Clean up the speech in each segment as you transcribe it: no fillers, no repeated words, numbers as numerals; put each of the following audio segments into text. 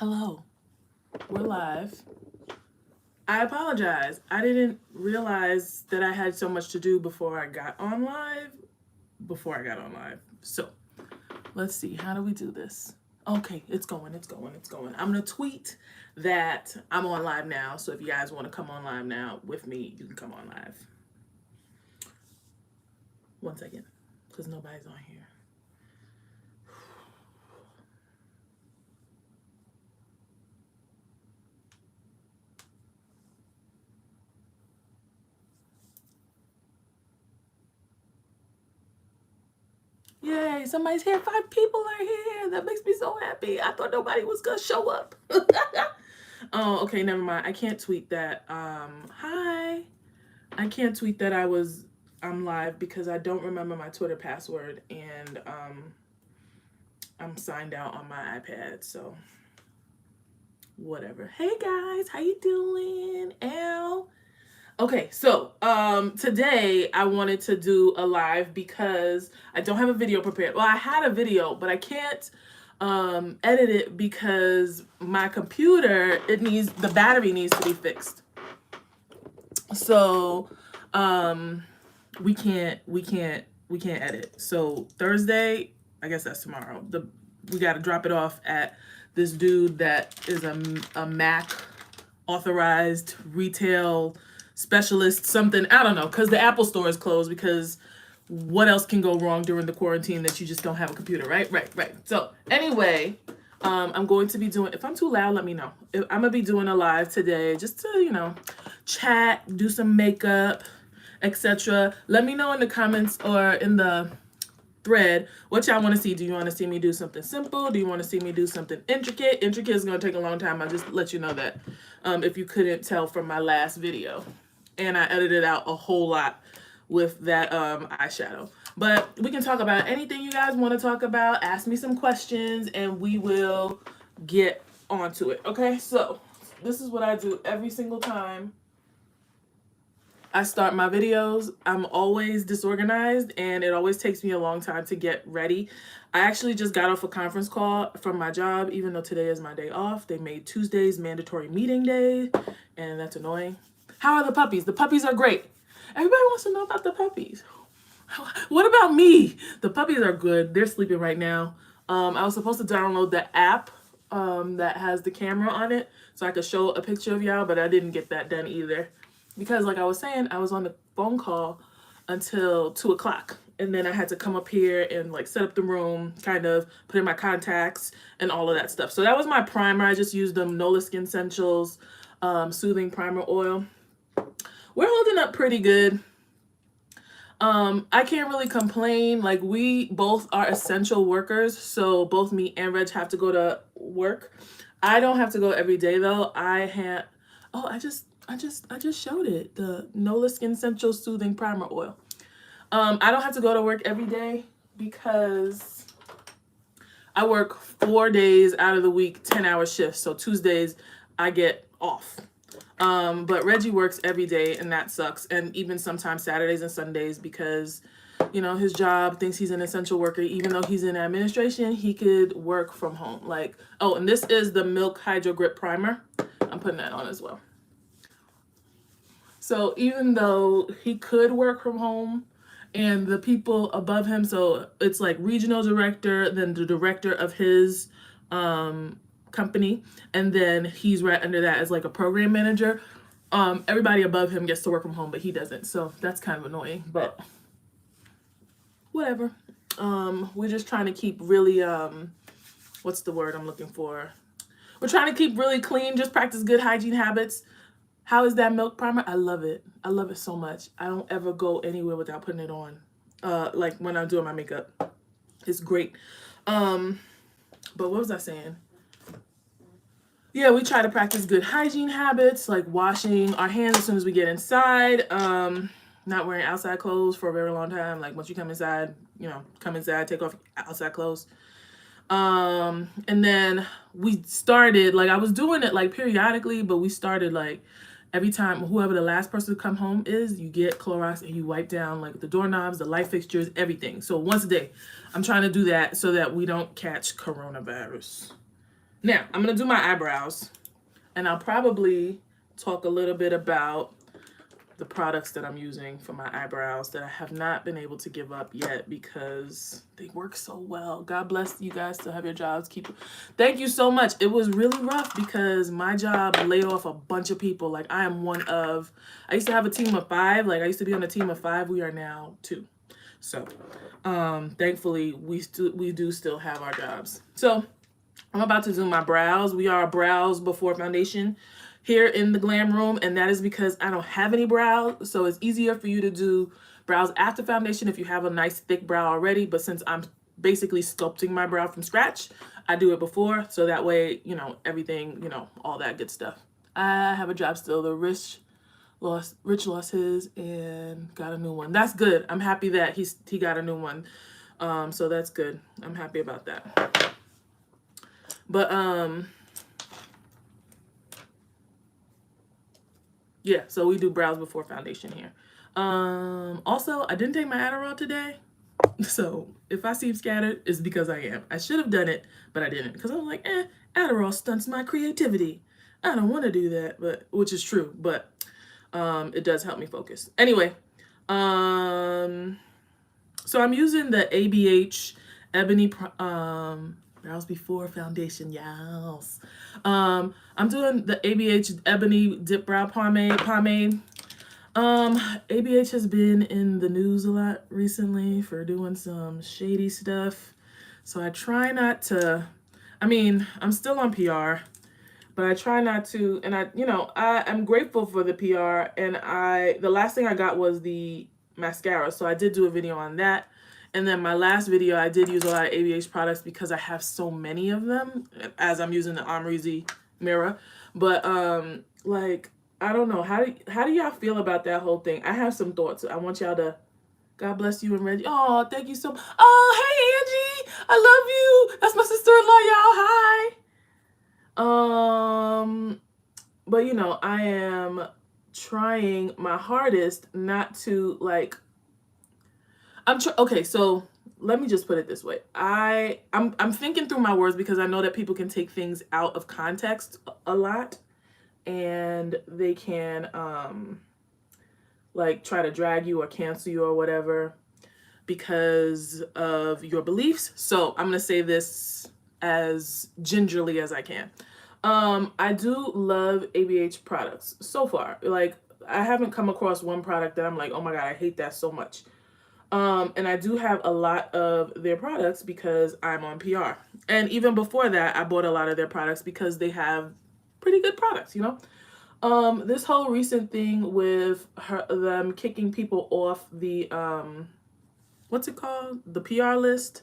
Hello, we're live. I apologize. I didn't realize that I had so much to do before I got on live. So let's see. How do we do this? Okay, it's going. I'm going to tweet that I'm on live now. So if you guys want to come on live now with me, you can come on live. One second, because nobody's on here. Yay, somebody's here. 5 people are here. That makes me so happy. I thought nobody was going to show up. Oh, okay, never mind. I can't tweet that. Hi. I can't tweet that I'm live because I don't remember my Twitter password and I'm signed out on my iPad, so whatever. Hey guys, how you doing? Al. Okay, so today I wanted to do a live because I don't have a video prepared. Well, I had a video, but I can't edit it because my computer, the battery needs to be fixed. So we can't edit. So Thursday, I guess that's tomorrow. We got to drop it off at this dude that is a Mac authorized retail specialist, something, I don't know, because the Apple store is closed, because what else can go wrong during the quarantine that you just don't have a computer, right? So anyway, I'm going to be doing, if I'm too loud, let me know. I'm going to be doing a live today just to, chat, do some makeup, etc. Let me know in the comments or in the thread what y'all want to see. Do you want to see me do something simple? Do you want to see me do something intricate? Intricate is going to take a long time. I'll just let you know that if you couldn't tell from my last video. And I edited out a whole lot with that eyeshadow. But we can talk about anything you guys want to talk about. Ask me some questions and we will get onto it. Okay, so this is what I do every single time I start my videos. I'm always disorganized and it always takes me a long time to get ready. I actually just got off a conference call from my job, even though today is my day off. They made Tuesdays mandatory meeting day, and that's annoying. How are the puppies? The puppies are great. Everybody wants to know about the puppies. What about me? The puppies are good. They're sleeping right now. I was supposed to download the app that has the camera on it so I could show a picture of y'all, but I didn't get that done either. Because like I was saying, I was on the phone call until 2 o'clock. And then I had to come up here and like set up the room, kind of put in my contacts and all of that stuff. So that was my primer. I just used the Nola Skin Essentials Soothing Primer Oil. We're holding up pretty good. I can't really complain. Like, we both are essential workers. So both me and Reg have to go to work. I don't have to go every day though. I just showed it. The Nola Skin Essential Soothing Primer Oil. I don't have to go to work every day because I work 4 days out of the week, 10-hour shifts. So Tuesdays I get off. But Reggie works every day and that sucks. And even sometimes Saturdays and Sundays because, his job thinks he's an essential worker. Even though he's in administration, he could work from home. Like, oh, and this is the Milk Hydro Grip Primer. I'm putting that on as well. So even though he could work from home and the people above him, so it's like regional director, then the director of his company, and then he's right under that as like a program manager. Everybody above him gets to work from home, but he doesn't. So that's kind of annoying, but whatever. We're just trying to keep really, what's the word I'm looking for? We're trying to keep really clean, just practice good hygiene habits. How is that milk primer? I love it. I love it so much. I don't ever go anywhere without putting it on. Like when I'm doing my makeup. It's great. But what was I saying? Yeah, we try to practice good hygiene habits, like washing our hands as soon as we get inside. Not wearing outside clothes for a very long time. Like once you come inside, take off outside clothes. And then we started, like I was doing it like periodically, but we started like every time whoever the last person to come home is, you get Clorox and you wipe down like the doorknobs, the light fixtures, everything. So once a day, I'm trying to do that so that we don't catch coronavirus. Now, I'm going to do my eyebrows, and I'll probably talk a little bit about the products that I'm using for my eyebrows that I have not been able to give up yet because they work so well. God bless you guys to have your jobs. Thank you so much. It was really rough because my job laid off a bunch of people. Like I used to have a team of 5. Like I used to be on a team of 5. We are now 2. So, thankfully we do still have our jobs. So I'm about to do my brows. We are brows before foundation here in the glam room, and that is because I don't have any brows, so it's easier for you to do brows after foundation if you have a nice thick brow already. But since I'm basically sculpting my brow from scratch, I do it before, so that way, everything, all that good stuff. I have a job still. The Rich lost his and got a new one. That's good. I'm happy that he got a new one. So that's good. I'm happy about that. But yeah, so we do brows before foundation here. Also, I didn't take my Adderall today. So if I seem scattered, it's because I am. I should have done it, but I didn't. Because I was like, Adderall stunts my creativity. I don't want to do that, which is true, but it does help me focus. Anyway, so I'm using the ABH Ebony brows before foundation, yes. I'm doing the ABH Ebony Dip Brow Pomade. ABH has been in the news a lot recently for doing some shady stuff. So I try not to, I'm still on PR, but I try not to, and I'm grateful for the PR, and the last thing I got was the mascara, so I did do a video on that. And then my last video, I did use a lot of ABH products because I have so many of them as I'm using the Omrizy mirror. But I don't know. How do y'all feel about that whole thing? I have some thoughts. I want y'all to, God bless you and Reggie. Oh, thank you so much. Oh, hey, Angie. I love you. That's my sister-in-law, y'all. Hi. But I am trying my hardest not to okay, so let me just put it this way. I'm thinking through my words because I know that people can take things out of context a lot, and they can try to drag you or cancel you or whatever because of your beliefs. So I'm gonna say this as gingerly as I can. I do love ABH products so far. I haven't come across one product that I'm like, oh my God, I hate that so much. And I do have a lot of their products because I'm on PR. And even before that, I bought a lot of their products because they have pretty good products, This whole recent thing with them kicking people off the, what's it called? The PR list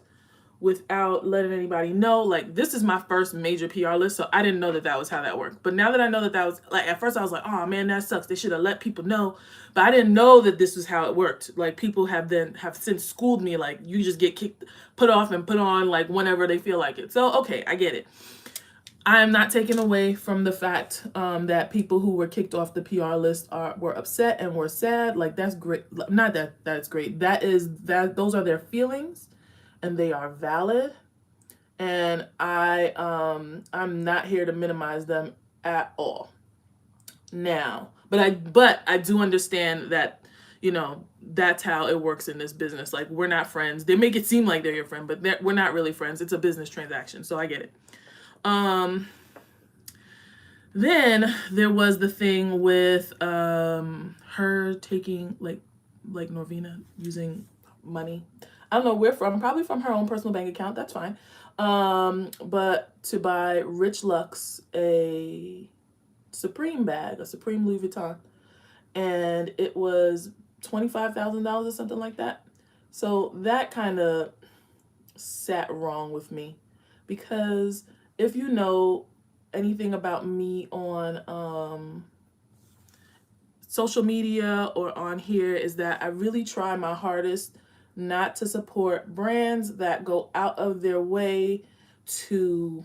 without letting anybody know. This is my first major PR list, so I didn't know that was how that worked. But now that I know that was, at first I was like, oh man, that sucks. They should have let people know. But I didn't know that this was how it worked. People have since schooled me, you just get put off and put on, whenever they feel like it. So, okay, I get it. I am not taking away from the fact that people who were kicked off the PR list were upset and were sad. That's great. Not that that's great. Those are their feelings, and they are valid. And I'm not here to minimize them at all. Now, but I do understand that that's how it works in this business. We're not friends. They make it seem like they're your friend, but we're not really friends. It's a business transaction, so I get it. Then there was the thing with her taking like Norvina using money. I don't know where from, probably from her own personal bank account. That's fine. But to buy Rich Lux a Supreme bag, a Supreme Louis Vuitton, and it was $25,000 or something like that. So that kind of sat wrong with me, because if you know anything about me on social media or on here, is that I really try my hardest not to support brands that go out of their way to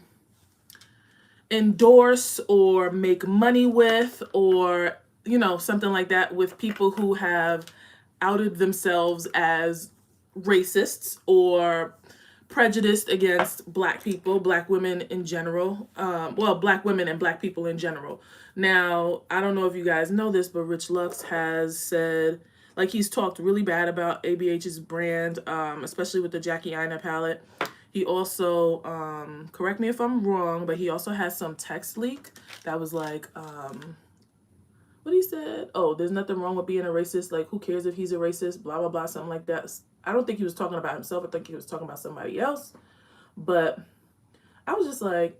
endorse or make money with, or something like that, with people who have outed themselves as racists or prejudiced against black people, black women in general. Well, black women and black people in general. Now, I don't know if you guys know this, but Rich Lux has said, like, he's talked really bad about ABH's brand, especially with the Jackie Aina palette. He also, correct me if I'm wrong, but he also has some text leak that was like, what he said? Oh, there's nothing wrong with being a racist. Like, who cares if he's a racist? Blah, blah, blah, something like that. I don't think he was talking about himself. I think he was talking about somebody else. But I was just like,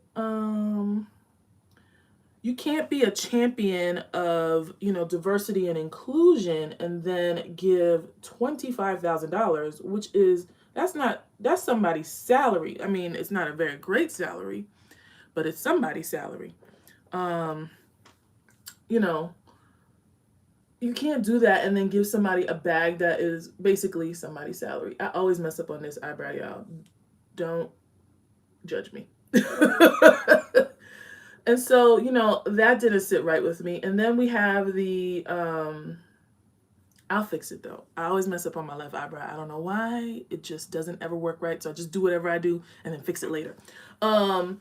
you can't be a champion of, you know, diversity and inclusion and then give $25,000, which is, that's somebody's salary. I mean, it's not a very great salary, but it's somebody's salary. You know, you can't do that and then give somebody a bag that is basically somebody's salary. I always mess up on this eyebrow, y'all. Don't judge me. And so, you know, that didn't sit right with me. And then we have the, I'll fix it though. I always mess up on my left eyebrow. I don't know why. It just doesn't ever work right. So I just do whatever I do and then fix it later. And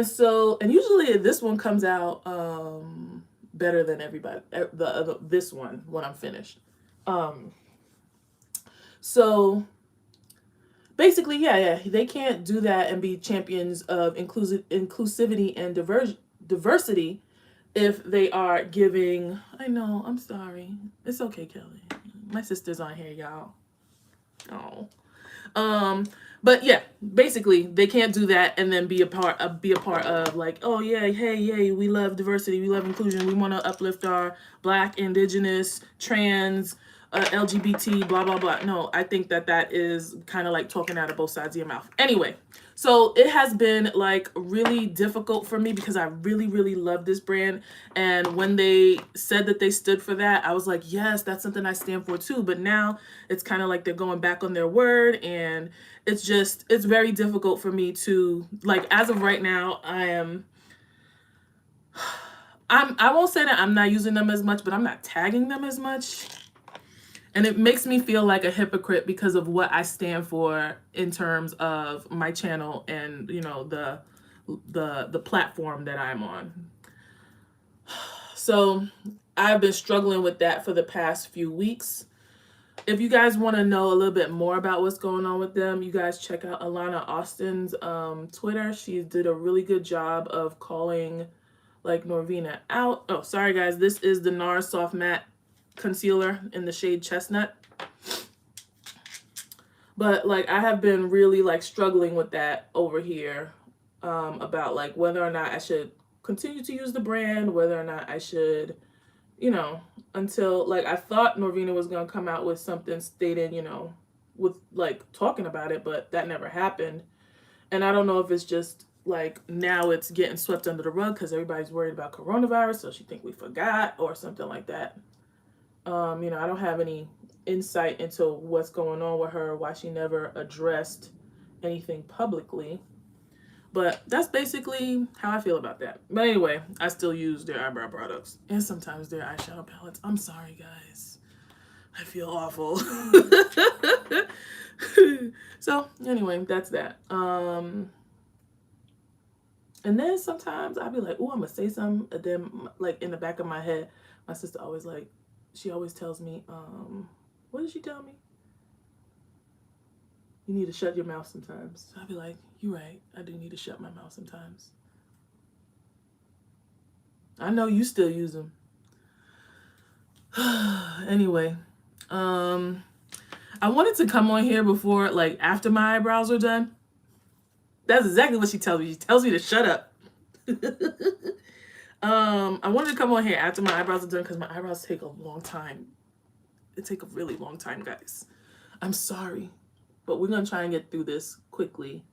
so, and usually this one comes out better than everybody. This one when I'm finished. So basically, yeah, they can't do that and be champions of inclusivity and diversity if they are giving. I know, I'm sorry. It's okay, Kelly. My sister's on here, y'all. Oh. But yeah, basically they can't do that and then be a part of like, oh yeah, hey, yay, we love diversity, we love inclusion, we want to uplift our Black, Indigenous, trans, LGBT, blah blah blah. No, I think that is kind of like talking out of both sides of your mouth. Anyway, so it has been like really difficult for me because I really, really love this brand. And when they said that they stood for that, I was like, yes, that's something I stand for too. But now it's kind of like they're going back on their word, and it's very difficult for me to, like, as of right now, I won't say that I'm not using them as much, but I'm not tagging them as much. And it makes me feel like a hypocrite because of what I stand for in terms of my channel and, you know, the platform that I'm on. So I've been struggling with that for the past few weeks. If you guys want to know a little bit more about what's going on with them, you guys check out Alana Austin's Twitter. She did a really good job of calling like Norvina out. Oh, sorry guys. This is the NARS Soft Matte Concealer in the shade Chestnut. But like I have been really like struggling with that over here about like whether or not I should continue to use the brand, whether or not I should, you know, until like I thought Norvina was going to come out with something stating, you know, with like talking about it, but that never happened. And I don't know if it's just like now it's getting swept under the rug because everybody's worried about coronavirus, so she think we forgot or something like that. You know, I don't have any insight into what's going on with her, why she never addressed anything publicly. But that's basically how I feel about that. But anyway, I still use their eyebrow products and sometimes their eyeshadow palettes. I'm sorry, guys. I feel awful. So anyway, that's that. And then sometimes I'll be like, oh, I'm going to say something. And then like in the back of my head, my sister always like, she always tells me, what did she tell me? You need to shut your mouth sometimes. So I'll be like, you're right. I do need to shut my mouth sometimes. I know you still use them. Anyway, I wanted to come on here before, like, after my eyebrows are done. That's exactly what she tells me. She tells me to shut up. I wanted to come on here after my eyebrows are done because my eyebrows take a long time. It take a really long time, guys. I'm sorry, but we're gonna try and get through this quickly,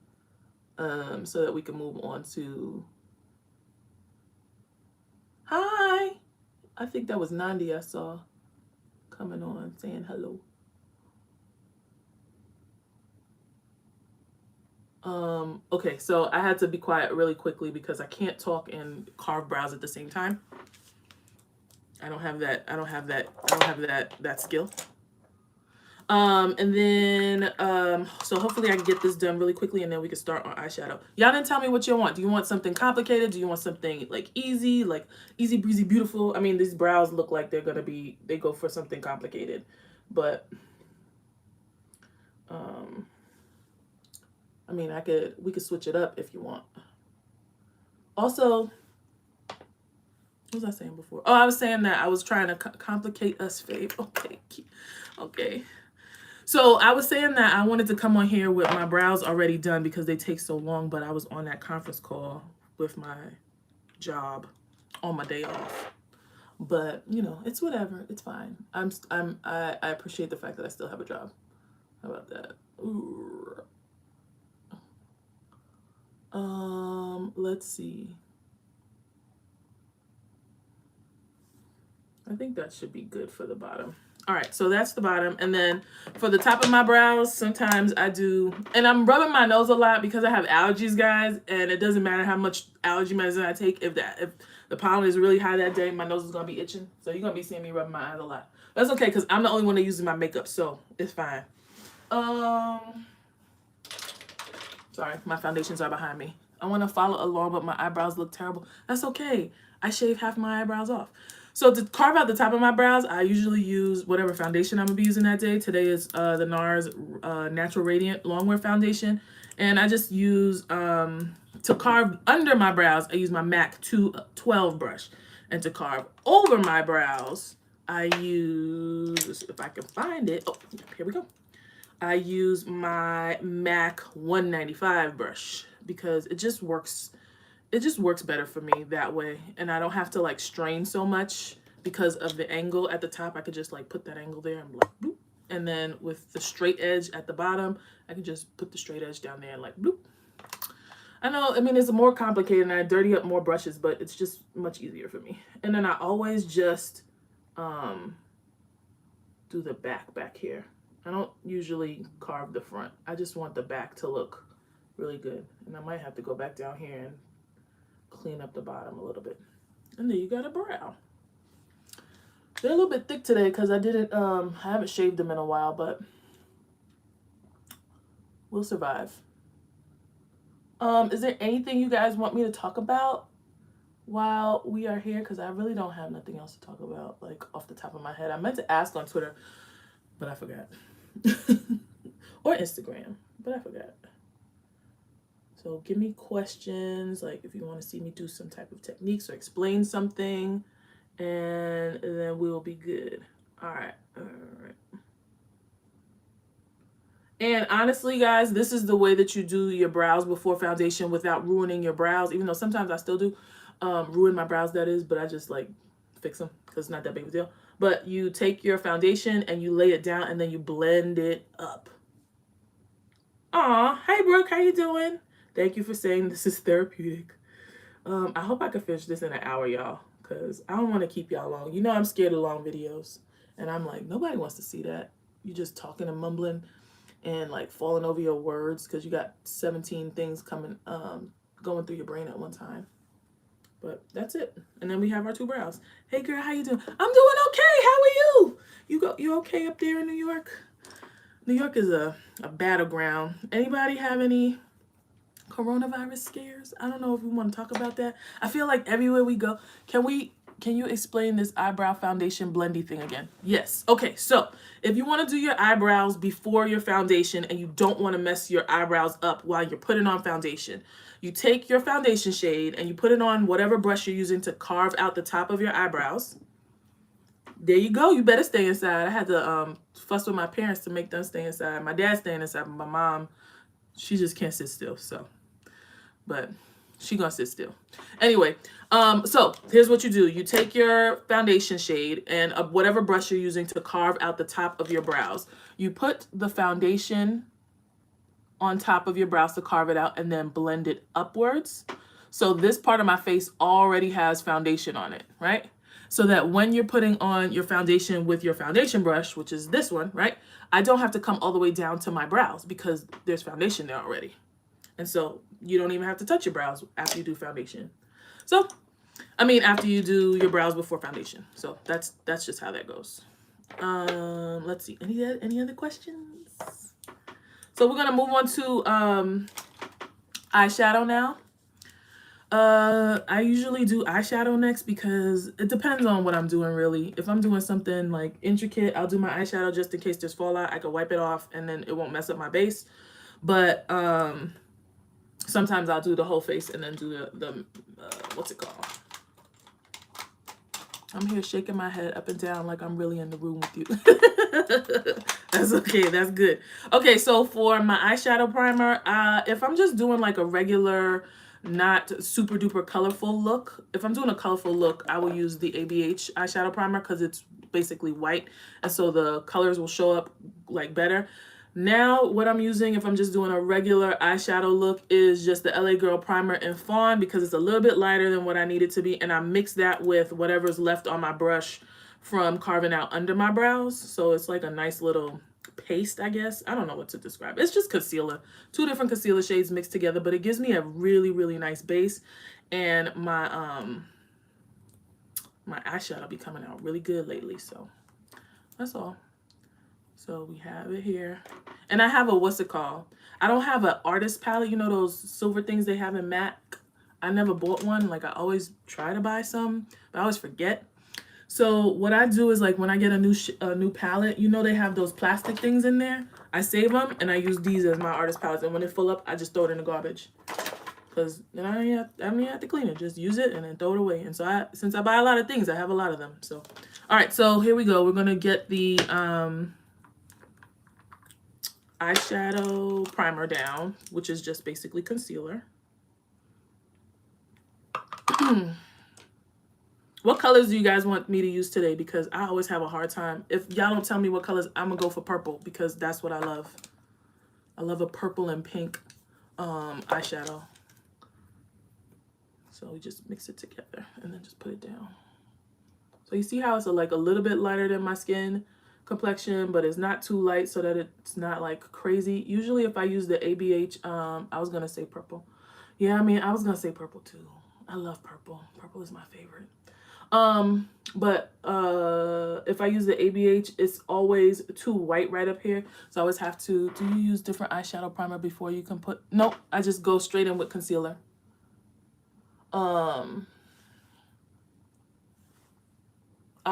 so that we can move on to. Hi, I think that was Nandi I saw coming on saying hello. Okay, so I had to be quiet really quickly because I can't talk and carve brows at the same time. I don't have that skill. And then, so hopefully I can get this done really quickly and then we can start on eyeshadow. Y'all didn't tell me what you want. Do you want something complicated? Do you want something like easy breezy, beautiful? I mean, these brows look like they're gonna be, they go for something complicated, but, I mean, we could switch it up if you want. Also, what was I saying before? Oh, I was saying that I was trying to complicate us, Fave. Okay. Okay. So I was saying that I wanted to come on here with my brows already done because they take so long, but I was on that conference call with my job on my day off. But, you know, it's whatever. It's fine. I appreciate the fact that I still have a job. How about that? Ooh. Let's see. I think that should be good for the bottom. All right, so that's the bottom. And then for the top of my brows, sometimes I do, and I'm rubbing my nose a lot because I have allergies, guys, and it doesn't matter how much allergy medicine I take. If the pollen is really high that day, my nose is gonna be itching. So you're gonna be seeing me rubbing my eyes a lot. That's okay, because I'm the only one that uses my makeup, so it's fine. Sorry, my foundations are behind me. I want to follow along, but my eyebrows look terrible. That's okay. I shave half my eyebrows off. So to carve out the top of my brows, I usually use whatever foundation I'm going to be using that day. Today is the NARS Natural Radiant Longwear Foundation. And I just use, to carve under my brows, I use my MAC 212 brush. And to carve over my brows, I use, if I can find it, oh, here we go. I use my MAC 195 brush because it just works better for me that way, and I don't have to like strain so much because of the angle at the top. I could just like put that angle there and like boop, and then with the straight edge at the bottom, I can just put the straight edge down there and like boop. I know, I mean, it's more complicated and I dirty up more brushes, but it's just much easier for me. And then I always just do the back here. I don't usually carve the front. I just want the back to look really good. And I might have to go back down here and clean up the bottom a little bit. And there you got a brow. They're a little bit thick today because I haven't shaved them in a while, but we'll survive. Is there anything you guys want me to talk about while we are here? Because I really don't have nothing else to talk about, like off the top of my head. I meant to ask on Twitter, but I forgot. Or Instagram, but I forgot. So give me questions, like if you want to see me do some type of techniques or explain something, and then we'll be good. All right. And honestly, guys, this is the way that you do your brows before foundation without ruining your brows, even though sometimes I still do ruin my brows, that is, but I just like fix them because it's not that big of a deal. But you take your foundation and you lay it down and then you blend it up. Aw, hey Brooke, how you doing? Thank you for saying this is therapeutic. I hope I can finish this in an hour, y'all, because I don't want to keep y'all long. You know I'm scared of long videos. And I'm like, nobody wants to see that. You just talking and mumbling and like falling over your words because you got 17 things coming, going through your brain at one time. But that's it. And then we have our two brows. Hey girl, how you doing? I'm doing okay. How are you? You okay up there in New York? New York is a battleground. Anybody have any coronavirus scares? I don't know if we want to talk about that. I feel like everywhere we go, can you explain this eyebrow foundation blendy thing again? Yes. Okay, so if you want to do your eyebrows before your foundation and you don't want to mess your eyebrows up while you're putting on foundation, you take your foundation shade and you put it on whatever brush you're using to carve out the top of your eyebrows. There you go. You better stay inside. I had to fuss with my parents to make them stay inside. My dad's staying inside, but my mom, she just can't sit still. So, but she gonna sit still. Anyway, so here's what you do. You take your foundation shade and whatever brush you're using to carve out the top of your brows. You put the foundation on top of your brows to carve it out and then blend it upwards. So this part of my face already has foundation on it, right? So that when you're putting on your foundation with your foundation brush, which is this one, right? I don't have to come all the way down to my brows because there's foundation there already. And so you don't even have to touch your brows after you do foundation. So, I mean, after you do your brows before foundation. So that's just how that goes. Let's see. Any other questions? So we're gonna move on to eyeshadow now. I usually do eyeshadow next because it depends on what I'm doing really. If I'm doing something like intricate, I'll do my eyeshadow just in case there's fallout. I can wipe it off and then it won't mess up my base. But sometimes I'll do the whole face and then do the what's it called? I'm here shaking my head up and down like I'm really in the room with you. That's okay. That's good. Okay, so for my eyeshadow primer, if I'm just doing like a regular, not super duper colorful look, if I'm doing a colorful look, I will use the ABH eyeshadow primer because it's basically white. And so the colors will show up like better. Now, what I'm using if I'm just doing a regular eyeshadow look is just the LA Girl Primer in Fawn because it's a little bit lighter than what I need it to be. And I mix that with whatever's left on my brush from carving out under my brows. So it's like a nice little paste, I guess. I don't know what to describe. It's just concealer. 2 different concealer shades mixed together, but it gives me a really, really nice base. And my my eyeshadow be coming out really good lately. So that's all. So we have it here. And I have a, what's it called? I don't have an artist palette. You know those silver things they have in MAC? I never bought one. Like I always try to buy some, but I always forget. So what I do is like when I get a new palette, you know they have those plastic things in there. I save them and I use these as my artist palettes. And when they fill up, I just throw it in the garbage. Because then I don't have to clean it. Just use it and then throw it away. And so since I buy a lot of things, I have a lot of them. So, all right. So here we go. We're going to get the eyeshadow primer down, which is just basically concealer. What colors do you guys want me to use today? Because I always have a hard time. If y'all don't tell me what colors, I'm gonna go for purple because that's what I love. I love a purple and pink eyeshadow. So we just mix it together and then just put it down. So you see how it's like a little bit lighter than my skin complexion, but it's not too light so that it's not like crazy. Usually if I use the ABH, I was gonna say purple. Yeah, I mean, I was gonna say purple too. I love purple. Purple is my favorite. But if I use the ABH, it's always too white right up here. So I always have to, do you use different eyeshadow primer before you can put, nope, I just go straight in with concealer. I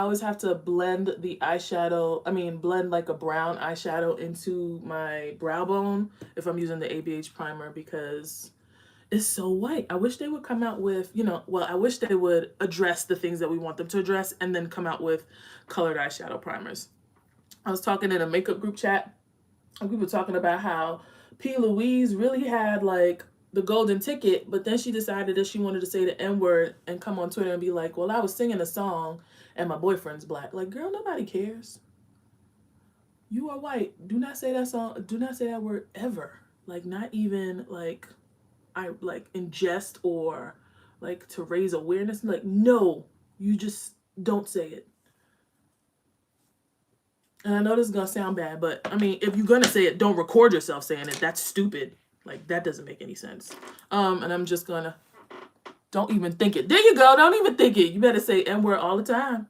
always have to blend the eyeshadow, blend like a brown eyeshadow into my brow bone if I'm using the ABH primer because it's so white. I wish they would come out with, I wish they would address the things that we want them to address and then come out with colored eyeshadow primers. I was talking in a makeup group chat and we were talking about how P. Louise really had like the golden ticket, but then she decided that she wanted to say the N-word and come on Twitter and be like, well, I was singing a song and my boyfriend's black. Like, girl, nobody cares. You are white. Do not say that song. Do not say that word ever. Like, not even like in jest or like to raise awareness. Like, no, you just don't say it. And I know this is gonna sound bad, but I mean, if you're gonna say it, don't record yourself saying it. That's stupid. Like, that doesn't make any sense. And I'm just gonna, don't even think it. There you go. Don't even think it. You better say N-word all the time.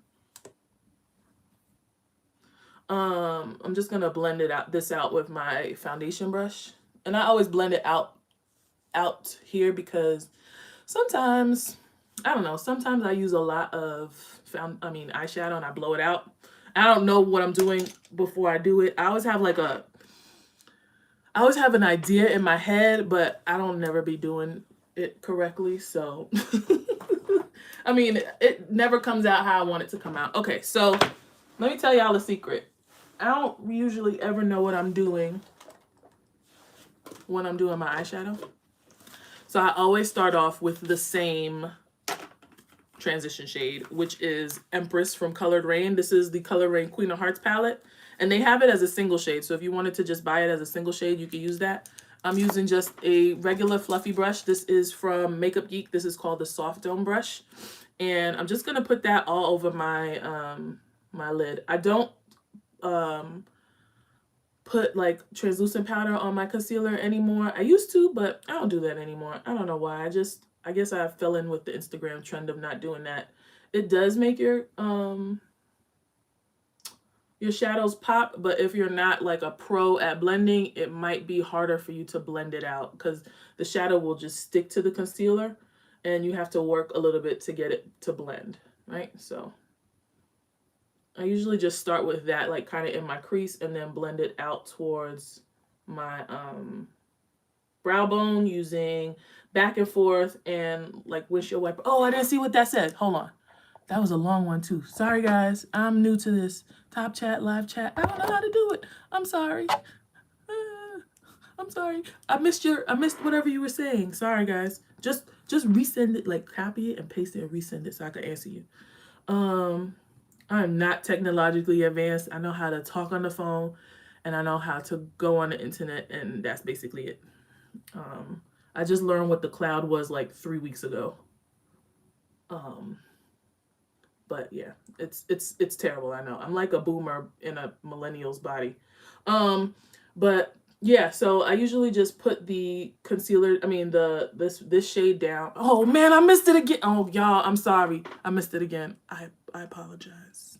I'm just gonna blend this out with my foundation brush. And I always blend it out here because sometimes, I don't know, sometimes I use a lot of eyeshadow and I blow it out. I don't know what I'm doing before I do it. I always have an idea in my head, but I don't never be doing it correctly. So, I mean, it never comes out how I want it to come out. Okay, so let me tell y'all a secret. I don't usually ever know what I'm doing when I'm doing my eyeshadow. So I always start off with the same transition shade, which is Empress from Colored Rain. This is the Colored Rain Queen of Hearts palette. And they have it as a single shade. So if you wanted to just buy it as a single shade, you could use that. I'm using just a regular fluffy brush. This is from Makeup Geek. This is called the Soft Dome brush. And I'm just going to put that all over my my lid. I don't put like translucent powder on my concealer anymore. I used to, but I don't do that anymore. I don't know why. I guess I fell in with the Instagram trend of not doing that. It does make your your shadows pop, but if you're not like a pro at blending, it might be harder for you to blend it out because the shadow will just stick to the concealer and you have to work a little bit to get it to blend, right? So I usually just start with that, like kind of in my crease, and then blend it out towards my brow bone using back and forth and like windshield wiper. Oh, I didn't see what that said. Hold on. That was a long one too. Sorry guys, I'm new to this top chat, live chat. I don't know how to do it. I'm sorry. I'm sorry. I missed whatever you were saying. Sorry guys. Just resend it, like copy it and paste it and resend it so I can answer you. I'm not technologically advanced. I know how to talk on the phone and I know how to go on the internet, and that's basically it. I just learned what the cloud was like 3 weeks ago. But yeah, it's terrible. I know. I'm like a boomer in a millennial's body. But yeah, so I usually just put the concealer, I mean this shade down. Oh man, I missed it again. Oh y'all, I'm sorry. I missed it again. I apologize.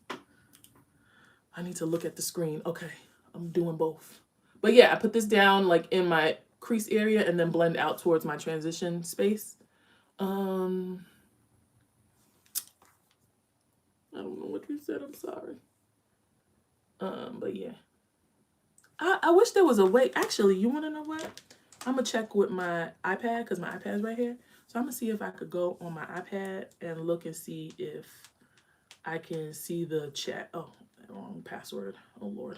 I need to look at the screen. Okay, I'm doing both. But yeah, I put this down like in my crease area and then blend out towards my transition space. I don't know what you said. I'm sorry. But yeah. I wish there was a way. Actually, you want to know what? I'm going to check with my iPad because my iPad's right here. So I'm going to see if I could go on my iPad and look and see if I can see the chat. Oh, wrong password. Oh, Lord.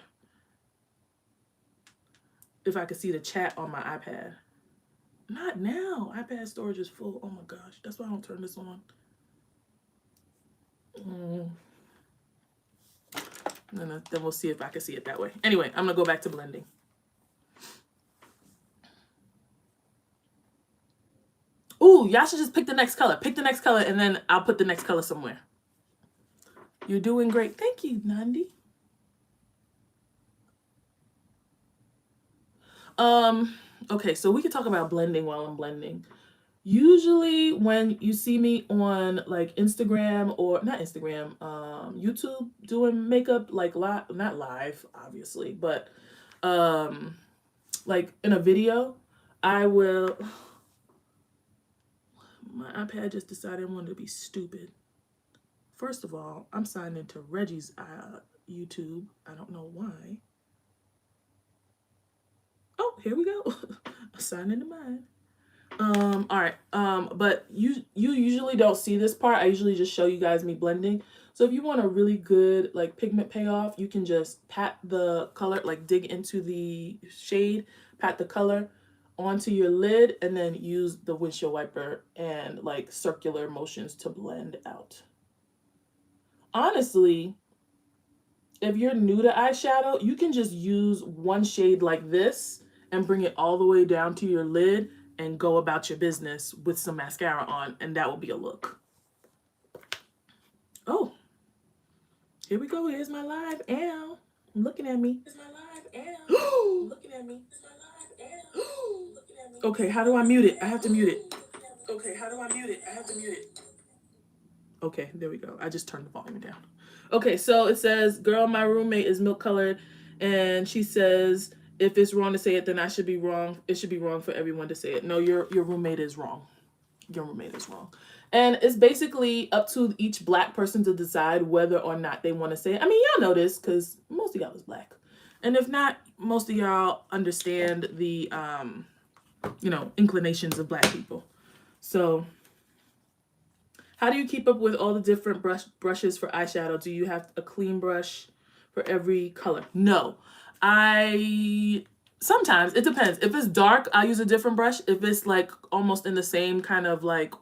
If I could see the chat on my iPad. Not now. iPad storage is full. Oh, my gosh. That's why I don't turn this on. Then we'll see if I can see it that way. Anyway, I'm going to go back to blending. Ooh, y'all should just pick the next color. Pick the next color, and then I'll put the next color somewhere. You're doing great. Thank you, Nandi. Okay, so we can talk about blending while I'm blending. Usually when you see me on like Instagram or not Instagram, YouTube doing makeup, like not live, obviously, but like in a video, I will. My iPad just decided I wanted to be stupid. First of all, I'm signed into Reggie's YouTube. I don't know why. Oh, here we go. Sign into mine. All right. But you usually don't see this part. I usually just show you guys me blending. So if you want a really good like pigment payoff, you can just pat the color, like dig into the shade, pat the color onto your lid, and then use the windshield wiper and like circular motions to blend out. Honestly, if you're new to eyeshadow, you can just use one shade like this and bring it all the way down to your lid and go about your business with some mascara on, and that will be a look. Oh, here we go. Here's my live L. Looking at me. Here's my live L. Looking at me. Here's my live L. Looking at me. Okay, how do I mute it? I have to mute it. Okay, how do I mute it? I have to mute it. Okay, there we go. I just turned the volume down. Okay, so it says, girl, my roommate is milk colored, and she says, if it's wrong to say it, then I should be wrong. It should be wrong for everyone to say it. No, your roommate is wrong. Your roommate is wrong. And it's basically up to each Black person to decide whether or not they want to say it. I mean, y'all know this because most of y'all is Black. And if not, most of y'all understand the, inclinations of Black people. So how do you keep up with all the different brushes for eyeshadow? Do you have a clean brush for every color? No. Sometimes it depends. If it's dark, I'll use a different brush. If it's like almost in the same kind of like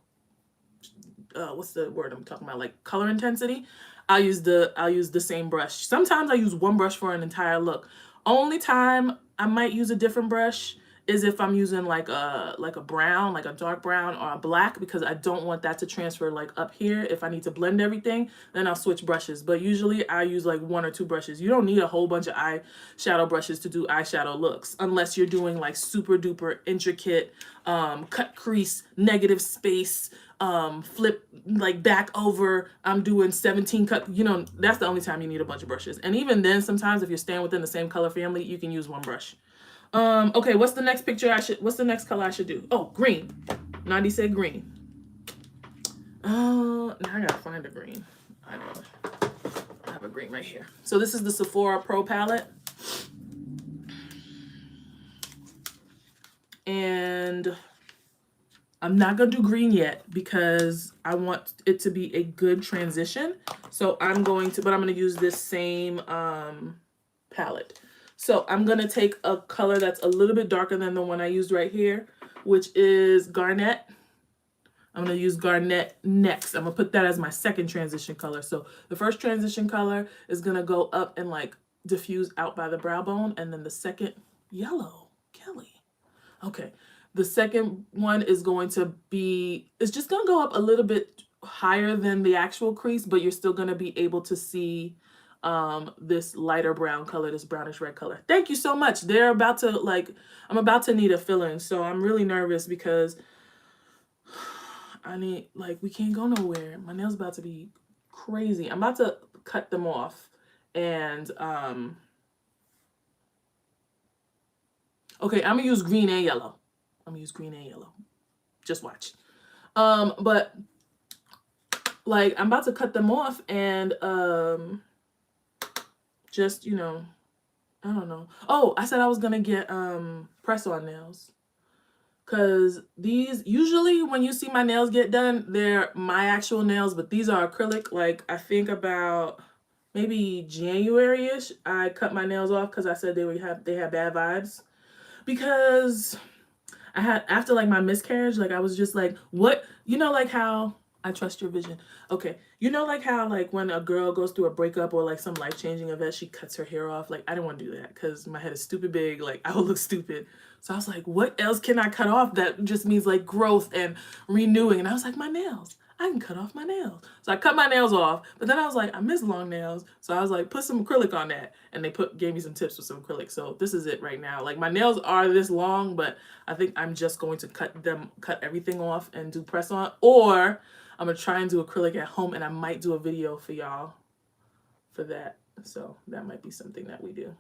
what's the word I'm talking about, like color intensity, I'll use the same brush. Sometimes I use one brush for an entire look. Only time I might use a different brush is if I'm using like a brown, like a dark brown or a black, because I don't want that to transfer like up here. If I need to blend everything, then I'll switch brushes. But usually I use like 1 or 2 brushes. You don't need a whole bunch of eyeshadow brushes to do eyeshadow looks, unless you're doing like super duper intricate cut crease, negative space, flip like back over. I'm doing 17 cut, you know, that's the only time you need a bunch of brushes. And even then, sometimes if you're staying within the same color family, you can use 1 brush. Okay, what's the next picture what's the next color I should do? Oh, green. Nandi said green. Now I gotta find a green. I have a green right here. So this is the Sephora Pro palette. And I'm not gonna do green yet because I want it to be a good transition. So I'm going to use this same palette. So I'm gonna take a color that's a little bit darker than the one I used right here, which is Garnet. I'm gonna use Garnet next. I'm gonna put that as my second transition color. So the first transition color is gonna go up and like diffuse out by the brow bone, and then the second, yellow, Kelly. Okay, the second one is going to be, it's just gonna go up a little bit higher than the actual crease, but you're still gonna be able to see this lighter brown color, this brownish red color. Thank you so much. They're about to I'm about to need a filling, so I'm really nervous because I need, we can't go nowhere. My nails about to be crazy. I'm about to cut them off, and okay, I'm gonna use green and yellow. Just watch. But I'm about to cut them off, and just, you know, I don't know. Oh, I said I was gonna get press-on nails. Because these, usually when you see my nails get done, they're my actual nails, but these are acrylic. I think about maybe January-ish, I cut my nails off because I said they had bad vibes. Because I had, after my miscarriage, I was just like, what? You know, how, I trust your vision. Okay. You know, how, when a girl goes through a breakup or some life-changing event, she cuts her hair off. I didn't want to do that because my head is stupid big. I would look stupid. So I was like, what else can I cut off that just means growth and renewing? And I was like, my nails. I can cut off my nails. So I cut my nails off, but then I was like, I miss long nails. So I was like, put some acrylic on that. And they gave me some tips with some acrylic. So this is it right now. My nails are this long, but I think I'm just going to cut everything off and do press on, or I'm going to try and do acrylic at home, and I might do a video for y'all for that. So that might be something that we do.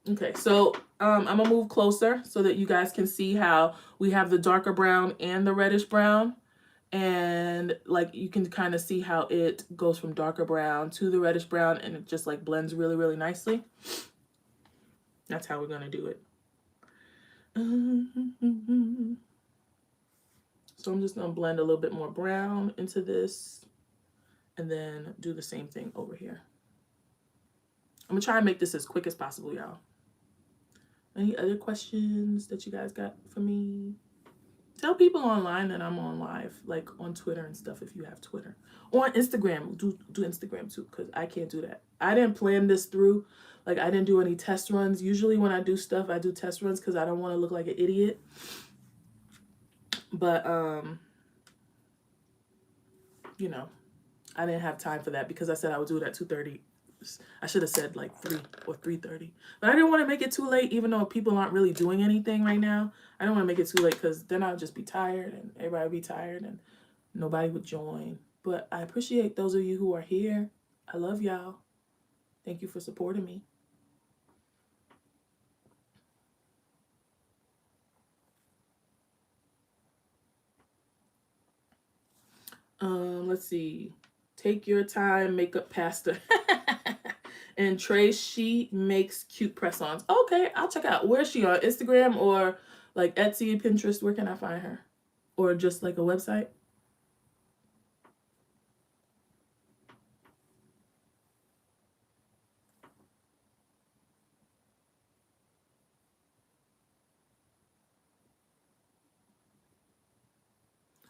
Okay, so I'm gonna move closer so that you guys can see how we have the darker brown and the reddish brown, and you can kind of see how it goes from darker brown to the reddish brown, and it just blends really, really nicely. That's how we're gonna do it. So I'm just gonna blend a little bit more brown into this, and then do the same thing over here. I'm gonna try and make this as quick as possible, y'all. Any other questions that you guys got for me? Tell people online that I'm on live, on Twitter and stuff, if you have Twitter. Or on Instagram. Do Instagram too, because I can't do that. I didn't plan this through. I didn't do any test runs. Usually when I do stuff, I do test runs because I don't want to look like an idiot. But, you know, I didn't have time for that because I said I would do it at 2:30. I should have said 3 or 3:30. But I didn't want to make it too late, even though people aren't really doing anything right now. I don't want to make it too late because then I'll just be tired and everybody would be tired and nobody would join. But I appreciate those of you who are here. I love y'all. Thank you for supporting me. Let's see. Take your time, makeup pastor. And Trey, she makes cute press-ons. Okay, I'll check out. Where is she, on Instagram or Etsy, Pinterest? Where can I find her? Or just a website?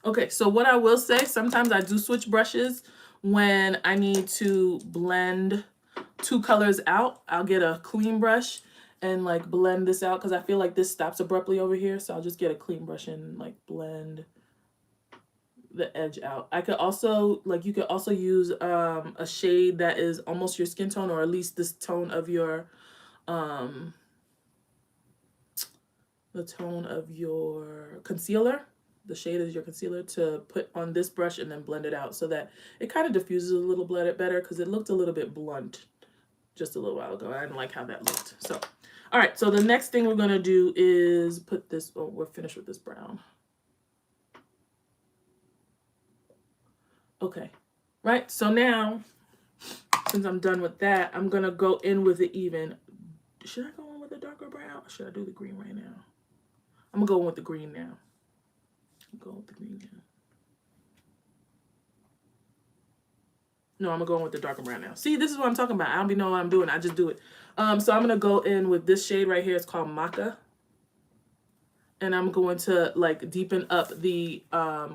Okay, so what I will say, sometimes I do switch brushes when I need to blend 2 colors out. I'll get a clean brush and like blend this out because I feel like this stops abruptly over here. So I'll just get a clean brush and like blend the edge out. I could also, like, you could also use a shade that is almost your skin tone, or at least this tone of your the tone of your concealer. The shade is your concealer, to put on this brush and then blend it out so that it kind of diffuses a little better, because it looked a little bit blunt just a little while ago. I didn't like how that looked. So, all right, so the next thing we're gonna do is put this, oh, we're finished with this brown. Okay, right, so now, since I'm done with that, I'm gonna go in with it even. Should I go in with a darker brown, or should I do the green right now? I'm gonna go in with the green now. Go with the green now. No, I'm gonna go in with the darker brown now. See, this is what I'm talking about. I don't be knowing what I'm doing. I just do it. So I'm gonna go in with this shade right here. It's called Maca. And I'm going to like deepen up the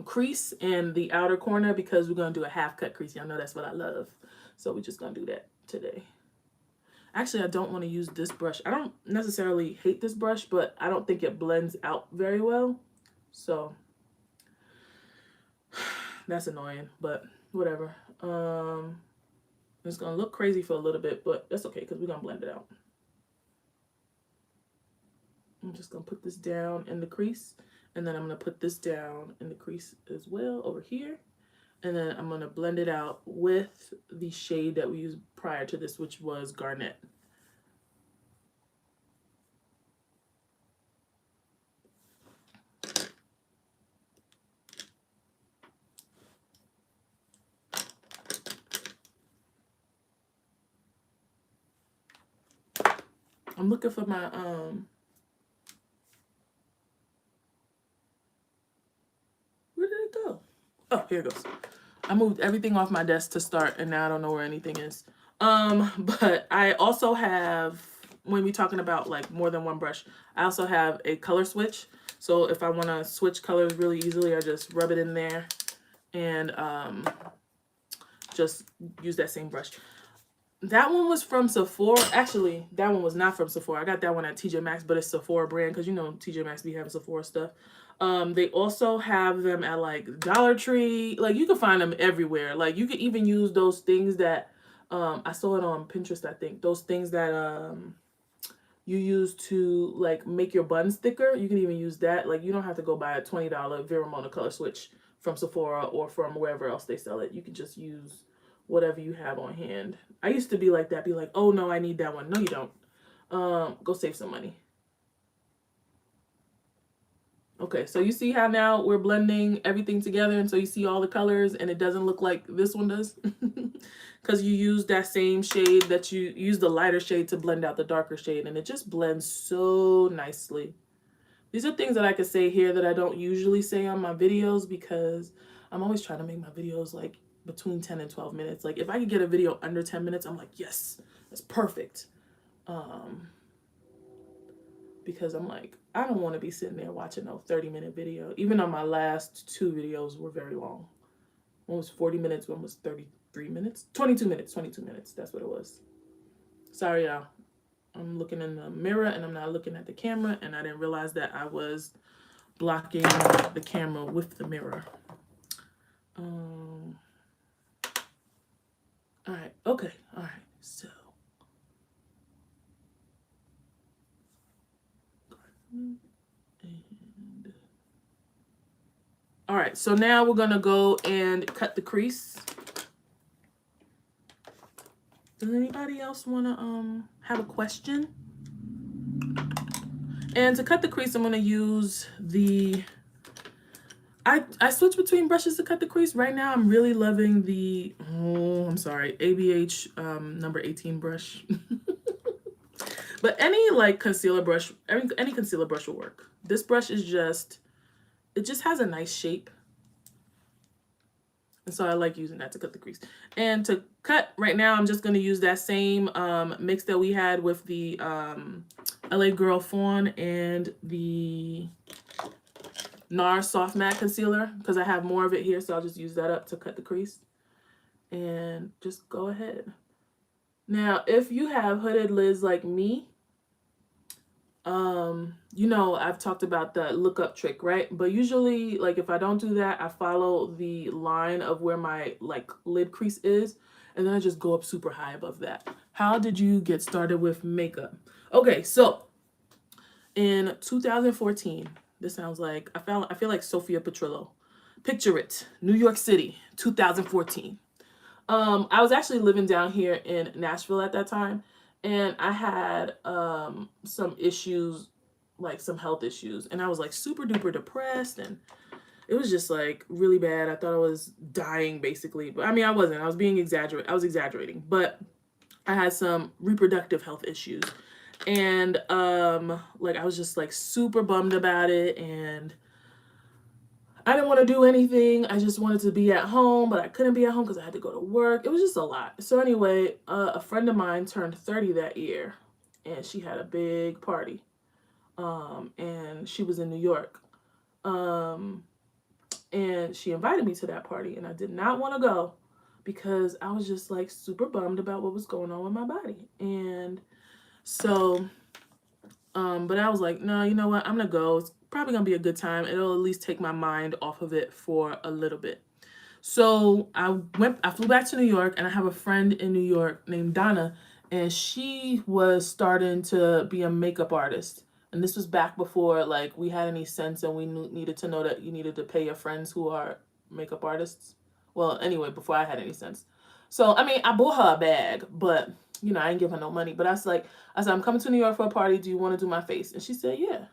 crease in the outer corner, because we're gonna do a half cut crease. Y'all know that's what I love. So we're just gonna do that today. Actually, I don't want to use this brush. I don't necessarily hate this brush, but I don't think it blends out very well. So that's annoying, but whatever. It's gonna look crazy for a little bit, but that's okay because we're gonna blend it out. I'm just gonna put this down in the crease, and then I'm gonna put this down in the crease as well over here, and then I'm gonna blend it out with the shade that we used prior to this, which was Garnet. I'm looking for my where did it go? Oh, here it goes. I moved everything off my desk to start, and now I don't know where anything is. But I also have, when we're talking about like more than one brush, I also have a color switch. So if I want to switch colors really easily, I just rub it in there and just use that same brush. That one was from Sephora. Actually, that one was not from Sephora. I got that one at TJ Maxx, but it's Sephora brand, because you know TJ Maxx be having Sephora stuff. They also have them at like Dollar Tree. Like, you can find them everywhere. Like, you can even use those things that I saw it on Pinterest, I think. Those things that you use to like make your buns thicker. You can even use that. Like, you don't have to go buy a $20 Veramona color switch from Sephora or from wherever else they sell it. You can just use whatever you have on hand. I used to be like that, be like, oh no, I need that one. No, you don't. Go save some money. Okay, so you see how now we're blending everything together, and so you see all the colors, and it doesn't look like this one does, because you use that same shade, that you use the lighter shade to blend out the darker shade, and it just blends so nicely. These are things that I could say here that I don't usually say on my videos, because I'm always trying to make my videos like between 10 and 12 minutes. Like, if I could get a video under 10 minutes, I'm like, yes, that's perfect. Because I'm like, I don't want to be sitting there watching a 30-minute video. Even though my last 2 videos were very long. One was 40 minutes, one was 33 minutes. 22 minutes, that's what it was. Sorry, y'all. I'm looking in the mirror and I'm not looking at the camera, and I didn't realize that I was blocking the camera with the mirror. All right, okay, all right, so. And, all right, so now we're gonna go and cut the crease. Does anybody else wanna have a question? And to cut the crease, I'm gonna use the, I switch between brushes to cut the crease. Right now, I'm really loving the, ABH number 18 brush. But any like concealer brush, any concealer brush will work. This brush is just, it just has a nice shape. And so I like using that to cut the crease. And to cut right now, I'm just going to use that same mix that we had with the LA Girl Fawn and the NARS Soft Matte Concealer, because I have more of it here, so I'll just use that up to cut the crease. And just go ahead. Now, if you have hooded lids like me, You know, I've talked about the lookup trick, right? But usually, like, if I don't do that, I follow the line of where my like lid crease is, and then I just go up super high above that. How did you get started with makeup? Okay, so in 2014, this sounds like I feel like Sophia Petrillo. Picture it, New York City, 2014. I was actually living down here in Nashville at that time, and I had some issues, like some health issues, and I was like super duper depressed, and it was just like really bad. I thought I was dying basically, but I mean I wasn't. I was being exaggerate. I was exaggerating, but I had some reproductive health issues, and like I was just like super bummed about it, and I didn't want to do anything. I just wanted to be at home, but I couldn't be at home because I had to go to work. It was just a lot. So anyway, a friend of mine turned 30 that year, and she had a big party. And she was in New York. Um, and she invited me to that party, and I did not want to go because I was just like super bummed about what was going on with my body. And so but I was like, no, you know what? I'm gonna go. It's probably gonna be a good time. It'll at least take my mind off of it for a little bit. So I flew back to New York, and I have a friend in New York named Donna, and she was starting to be a makeup artist. And this was back before like we had any sense, and we needed to know that you needed to pay your friends who are makeup artists. Well, anyway, before I had any sense. So I mean, I bought her a bag, but you know, I didn't give her no money. But I said, I'm coming to New York for a party. Do you want to do my face? And she said, yeah.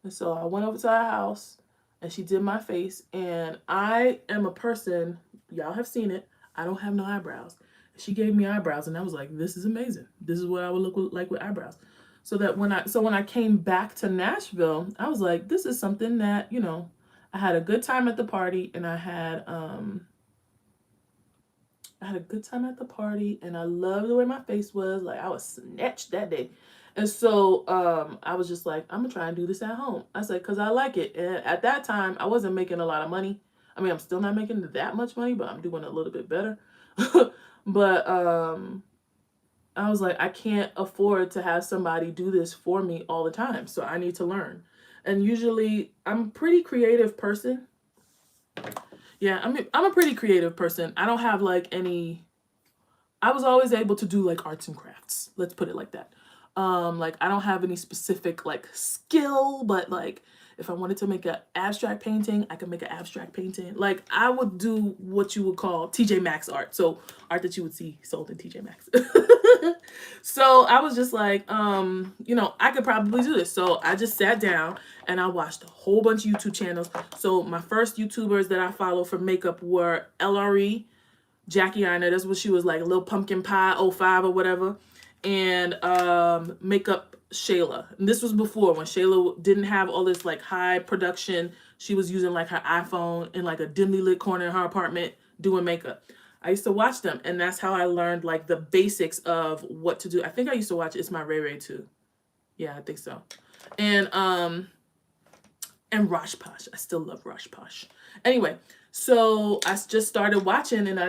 And so I went over to her house, and she did my face. And I am a person, y'all have seen it, I don't have no eyebrows. She gave me eyebrows, and I was like, this is amazing. This is what I would look like with eyebrows. So that when I came back to Nashville, I was like, this is something that, you know, I had a good time at the party, and I had a good time at the party, and I loved the way my face was. Like I was snatched that day. And so I was just like, I'm gonna try and do this at home. I said, cause I like it. And at that time, I wasn't making a lot of money. I mean, I'm still not making that much money, but I'm doing a little bit better. But I was like, I can't afford to have somebody do this for me all the time. So I need to learn. And usually I'm a pretty creative person. Yeah, I'm a pretty creative person. I don't have like any. I was always able to do like arts and crafts. Let's put it like that. Like I don't have any specific like skill, but like if I wanted to make an abstract painting, I could make an abstract painting. Like I would do what you would call TJ Maxx art. So art that you would see sold in TJ Maxx. So I was just like, you know, I could probably do this. So I just sat down and I watched a whole bunch of YouTube channels. So my first YouTubers that I follow for makeup were LRE, Jackie Ina, that's what she was like, a little pumpkin pie 05 or whatever. And makeup Shayla. And this was before when Shayla didn't have all this like high production. She was using like her iPhone in like a dimly lit corner in her apartment doing makeup. I used to watch them, and that's how I learned like the basics of what to do. I think I used to watch It's My Ray Ray too. Yeah, I think so. And Rosh Posh. I still love Rosh Posh. Anyway, so I just started watching, and I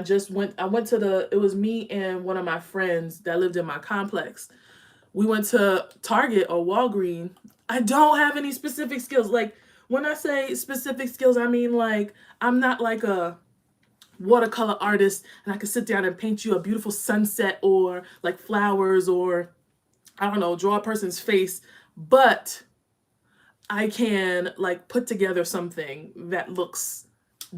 went to it was me and one of my friends that lived in my complex. We went to Target or Walgreens. I don't have any specific skills. Like when I say specific skills, I mean like I'm not like a watercolor artist and I could sit down and paint you a beautiful sunset or like flowers or I don't know, draw a person's face, but I can like put together something that looks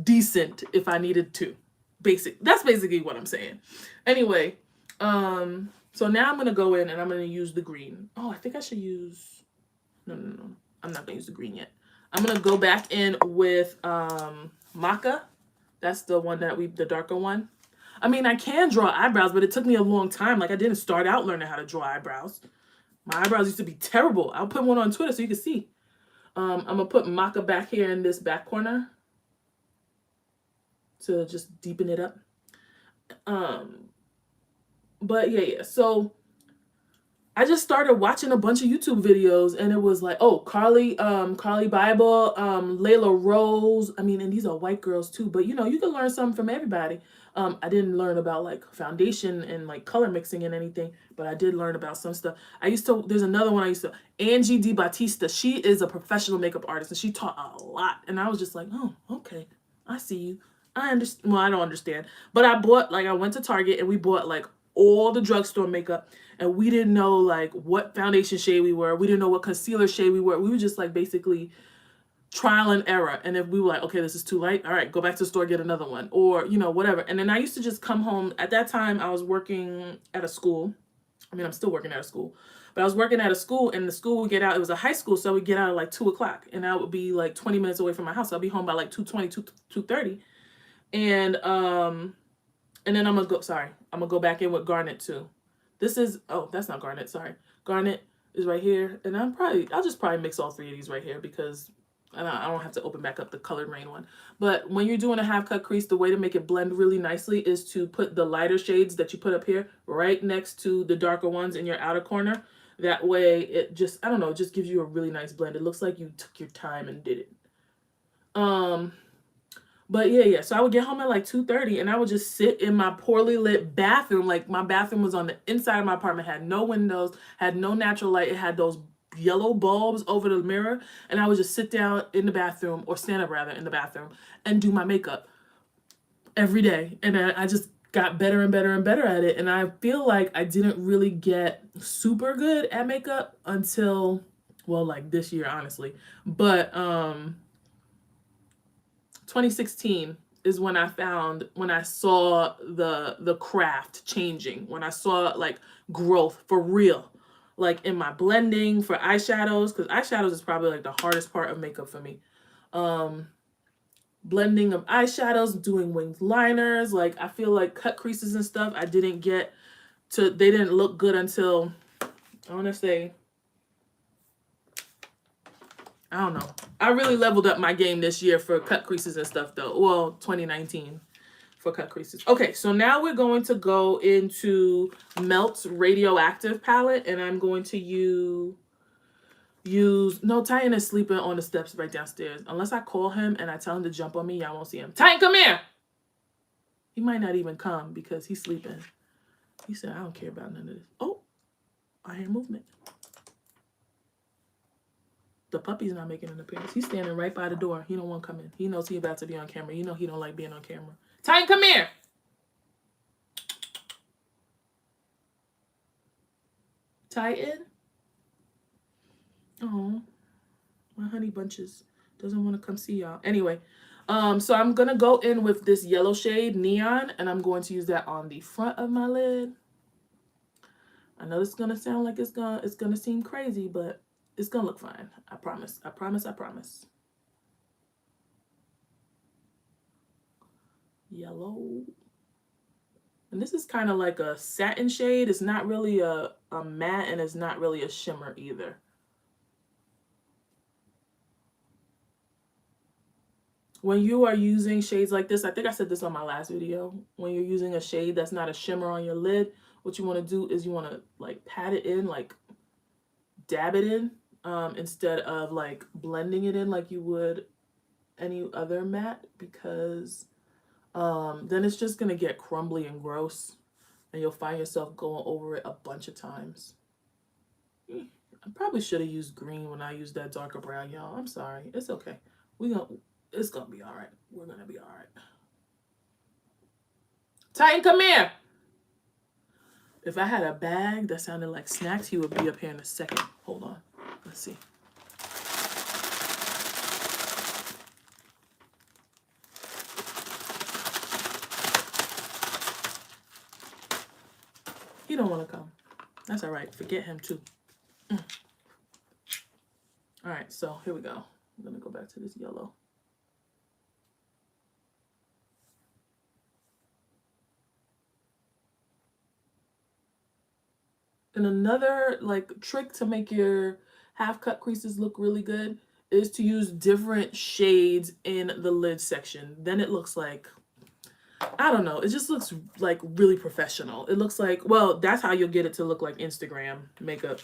decent if I needed to. That's basically what I'm saying. Anyway, so now I'm gonna go in and I'm gonna use the green. Oh, I think I should use no. I'm not gonna use the green yet. I'm gonna go back in with Maca. That's the one the darker one. I mean, I can draw eyebrows, but it took me a long time. Like I didn't start out learning how to draw eyebrows. My eyebrows used to be terrible. I'll put one on Twitter so you can see. I'm gonna put Maca back here in this back corner to just deepen it up. But yeah. So I just started watching a bunch of YouTube videos, and it was like, oh, Carly Bible, Layla Rose. I mean, and these are white girls too, but you know, you can learn something from everybody. I didn't learn about like foundation and like color mixing and anything, but I did learn about some stuff. There's another one Angie Di Battista. She is a professional makeup artist, and she taught a lot. And I was just like, oh, okay, I see you. I understand. Well, I don't understand, but I went to Target and we bought like all the drugstore makeup, and we didn't know like what foundation shade we were. We didn't know what concealer shade we were. We were just like basically trial and error. And if we were like, okay, this is too light, all right, go back to the store, get another one, or you know, whatever. And then I used to just come home. At that time, I was working at a school. I mean, I'm still working at a school, but I was working at a school, and the school would get out. It was a high school, so we'd get out at like 2:00, and I would be like 20 minutes away from my house. I'll be home by like 2:20, 2:30, and then I'm gonna go back in with Garnet too. This is, oh, that's not Garnet, sorry. Garnet is right here, and I'll just probably mix all three of these right here because I don't have to open back up the Colored Rain one. But when you're doing a half cut crease, the way to make it blend really nicely is to put the lighter shades that you put up here right next to the darker ones in your outer corner. That way it just, I don't know, it just gives you a really nice blend. It looks like you took your time and did it. But yeah. So I would get home at like 2:30, and I would just sit in my poorly lit bathroom. Like my bathroom was on the inside of my apartment, had no windows, had no natural light. It had those yellow bulbs over the mirror, and I would just sit down in the bathroom, or stand up rather in the bathroom, and do my makeup every day. And I just got better and better and better at it. And I feel like I didn't really get super good at makeup until, well, like this year, honestly. But 2016 is when I saw the craft changing, when I saw like growth for real, like in my blending for eyeshadows, because eyeshadows is probably like the hardest part of makeup for me. Blending of eyeshadows, doing winged liners, like I feel like cut creases and stuff, they didn't look good until, I want to say, I don't know. I really leveled up my game this year for cut creases and stuff though. Well, 2019 for cut creases. Okay, so now we're going to go into Melt's Radioactive palette, and I'm going to use, no, Titan is sleeping on the steps right downstairs. Unless I call him and I tell him to jump on me, y'all won't see him. Titan, come here! He might not even come because he's sleeping. He said, I don't care about none of this. Oh, I hear movement. The puppy's not making an appearance. He's standing right by the door. He don't want to come in. He knows he's about to be on camera. You know he don't like being on camera. Titan, come here. Titan? Oh, my honey bunches doesn't want to come see y'all. Anyway, so I'm going to go in with this yellow shade, Neon, and I'm going to use that on the front of my lid. I know this is going to sound like it's going to seem crazy, but it's going to look fine. I promise. I promise. I promise. Yellow. And this is kind of like a satin shade. It's not really a matte, and it's not really a shimmer either. When you are using shades like this, I think I said this on my last video, when you're using a shade that's not a shimmer on your lid, what you want to do is you want to like pat it in, like dab it in, instead of like blending it in like you would any other matte, because then it's just going to get crumbly and gross, and you'll find yourself going over it a bunch of times. I probably should have used green when I used that darker brown, y'all. I'm sorry. It's okay. It's gonna be all right. We're gonna be all right. Titan, come here. If I had a bag that sounded like snacks, he would be up here in a second. Hold on. Let's see. He don't want to come. That's all right. Forget him too. All right, so here we go. I'm gonna go back to this yellow. And another like trick to make your half cut creases look really good is to use different shades in the lid section. Then it looks like, I don't know. It just looks like really professional. It looks like, well, that's how you'll get it to look like Instagram makeup,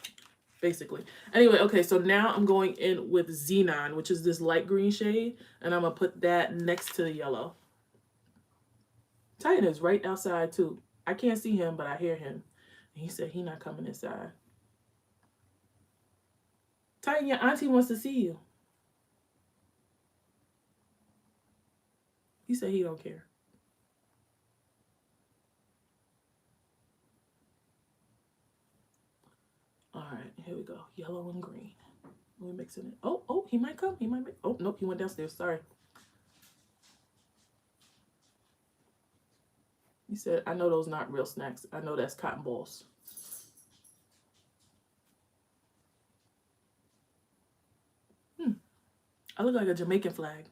basically. Anyway, okay, so now I'm going in with Xenon, which is this light green shade, and I'm gonna put that next to the yellow. Titan is right outside too. I can't see him, but I hear him. And he said he not coming inside. Titan, your auntie wants to see you. He said he don't care. All right, here we go. Yellow and green. We're mixing it. Oh, he might come. He might. Oh, nope, he went downstairs. Sorry. He said, I know those not real snacks. I know that's cotton balls. I look like a Jamaican flag.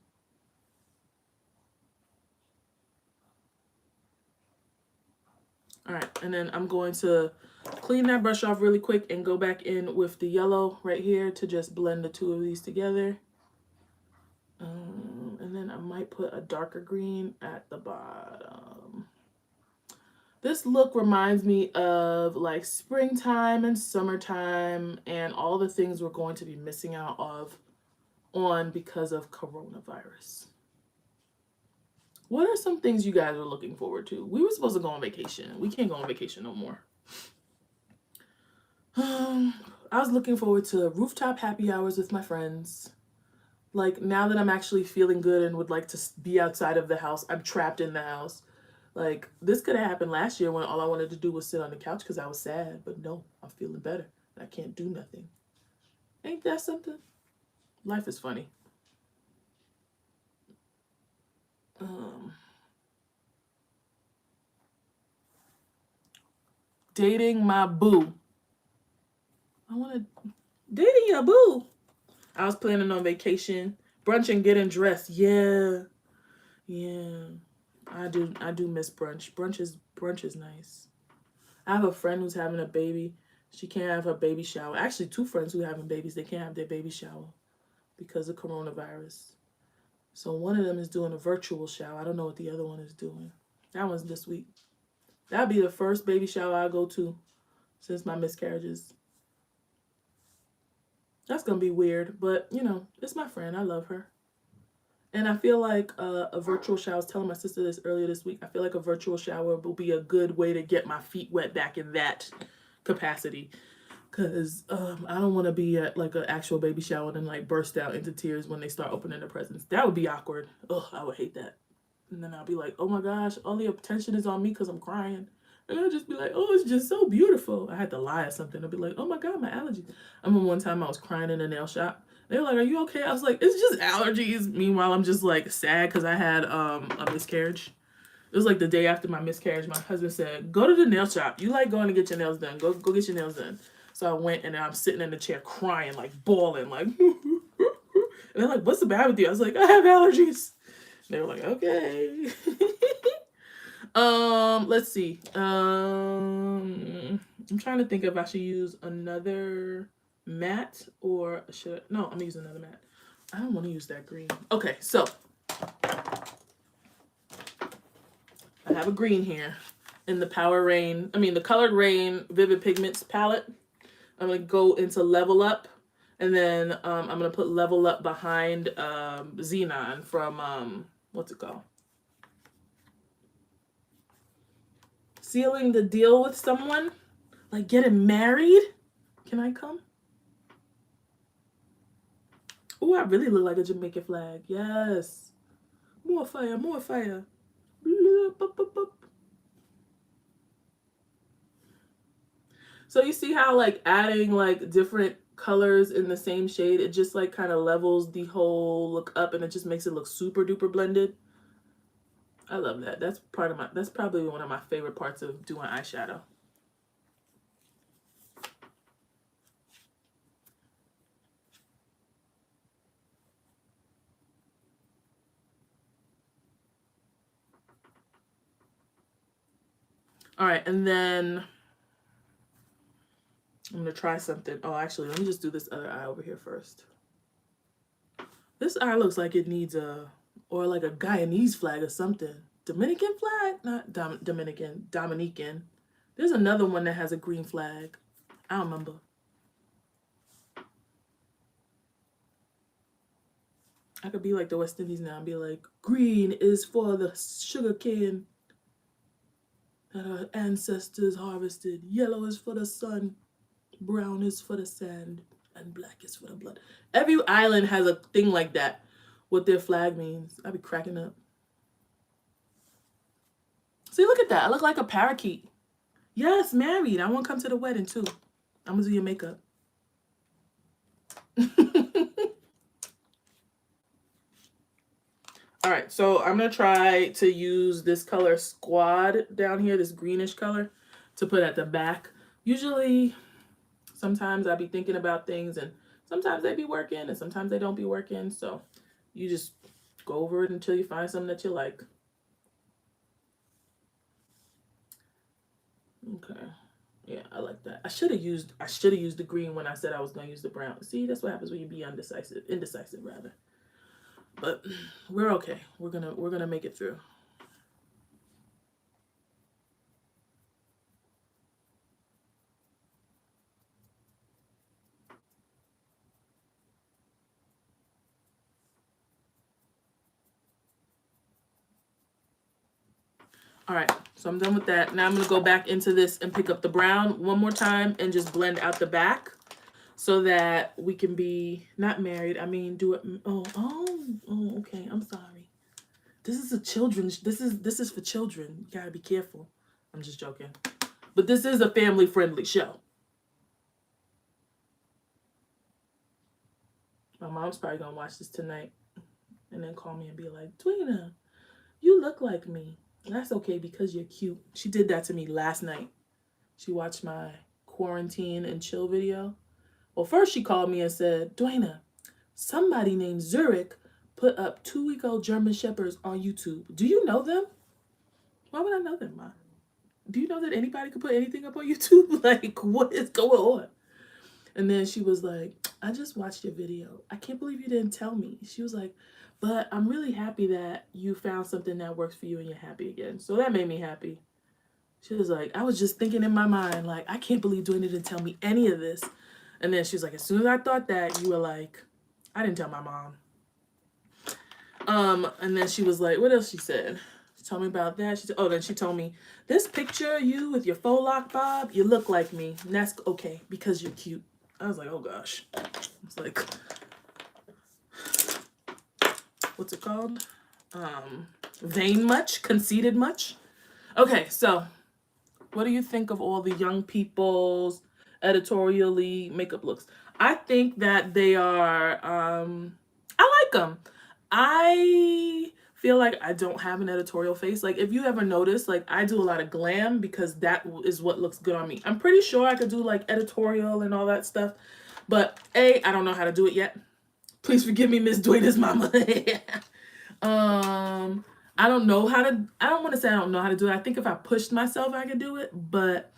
All right, and then I'm going to clean that brush off really quick and go back in with the yellow right here to just blend the two of these together. And then I might put a darker green at the bottom. This look reminds me of like springtime and summertime and all the things we're going to be missing out on because of coronavirus. What are some things you guys are looking forward to? We were supposed to go on vacation. We can't go on vacation no more. I was looking forward to rooftop happy hours with my friends. Like, now that I'm actually feeling good and would like to be outside of the house, I'm trapped in the house. Like, this could have happened last year when all I wanted to do was sit on the couch because I was sad. But no, I'm feeling better. I can't do nothing. Ain't that something? Life is funny. Dating my boo. I want to dating your boo. I was planning on vacation, brunch and getting dressed. Yeah. I do miss brunch. Brunch is nice. I have a friend who's having a baby. She can't have her baby shower. Actually, two friends who are having babies, they can't have their baby shower because of coronavirus. So one of them is doing a virtual shower. I don't know what the other one is doing. That one's this week. That'll be the first baby shower I go to since my miscarriages. That's going to be weird, but you know, it's my friend. I love her. And I feel like a virtual shower, I was telling my sister this earlier this week, I feel like a virtual shower will be a good way to get my feet wet back in that capacity. Because I don't want to be at like an actual baby shower and then like burst out into tears when they start opening their presents. That would be awkward. Ugh, I would hate that. And then I'll be like, oh my gosh, all the attention is on me because I'm crying. And I'll just be like, oh, it's just so beautiful. I had to lie or something. I'll be like, oh my God, my allergies. I remember one time I was crying in a nail shop. They were like, are you okay? I was like, it's just allergies. Meanwhile, I'm just like sad because I had a miscarriage. It was like the day after my miscarriage. My husband said, go to the nail shop. You like going to get your nails done. Go get your nails done. So I went and I'm sitting in the chair crying, like bawling, like, and they're like, what's the matter with you? I was like, I have allergies. They were like, okay. Let's see. I'm trying to think if I should use another matte or should no, I'm gonna use another matte. I don't want to use that green. Okay, so I have a green here in the the Colored Rain Vivid Pigments palette. I'm gonna go into Level Up, and then I'm gonna put Level Up behind Xenon from what's it called? Sealing the deal with someone, like getting married. Can I come? Oh, I really look like a Jamaican flag. Yes. More fire, more fire. So you see how like adding like different colors in the same shade, it just like kind of levels the whole look up and it just makes it look super duper blended. I love that. That's probably one of my favorite parts of doing eyeshadow. All right, and then I'm going to try something. Oh, actually, let me just do this other eye over here first. This eye looks like it needs or like a Guyanese flag or something. Dominican flag? Not Dominican, Dominican. There's another one that has a green flag. I don't remember. I could be like the West Indies now and be like, green is for the sugar cane that our ancestors harvested. Yellow is for the sun. Brown is for the sand. And black is for the blood. Every island has a thing like that. What their flag means. I'd be cracking up. See, look at that. I look like a parakeet. Yes, married. I want to come to the wedding too. I'm going to do your makeup. All right, so I'm going to try to use this color Squad down here, this greenish color, to put at the back. Usually, sometimes I be thinking about things, and sometimes they be working, and sometimes they don't be working. So you just go over it until you find something that you like. Okay. Yeah, I like that. I should have used the green when I said I was going to use the brown. See, that's what happens when you be indecisive rather. But we're okay. We're going to make it through. All right, so I'm done with that. Now I'm going to go back into this and pick up the brown one more time and just blend out the back so that we can be not married. I mean, do it. Oh, okay. I'm sorry. This is a children's. This is for children. You got to be careful. I'm just joking. But this is a family-friendly show. My mom's probably going to watch this tonight and then call me and be like, Dwayna, you look like me. That's okay because you're cute. She did that to me last night. She watched my quarantine and chill video. Well, first she called me and said, Dwayna, somebody named Zurich put up 2-week-old German Shepherds on YouTube. Do you know them? Why would I know them, Ma? Do you know that anybody could put anything up on YouTube? Like, what is going on? And then she was like, I just watched your video. I can't believe you didn't tell me. She was like, but I'm really happy that you found something that works for you and you're happy again. So that made me happy. She was like, I was just thinking in my mind, like, I can't believe Dwayna didn't tell me any of this. And then she's like, as soon as I thought that, you were like, I didn't tell my mom. And then she was like, what else she said? She told me about that. She said, then she told me, this picture of you with your faux lock bob, you look like me. And that's okay because you're cute. I was like, oh gosh. It's like, what's it called? Vain much? Conceited much? Okay, so what do you think of all the young people's editorially makeup looks? I think that they are, I like them. I feel like I don't have an editorial face. Like, if you ever notice, like, I do a lot of glam because that is what looks good on me. I'm pretty sure I could do, like, editorial and all that stuff. But, I don't know how to do it yet. Please forgive me, Miss Dwayna's mama. I don't know how to, I don't want to say I don't know how to do it. I think if I pushed myself, I could do it. But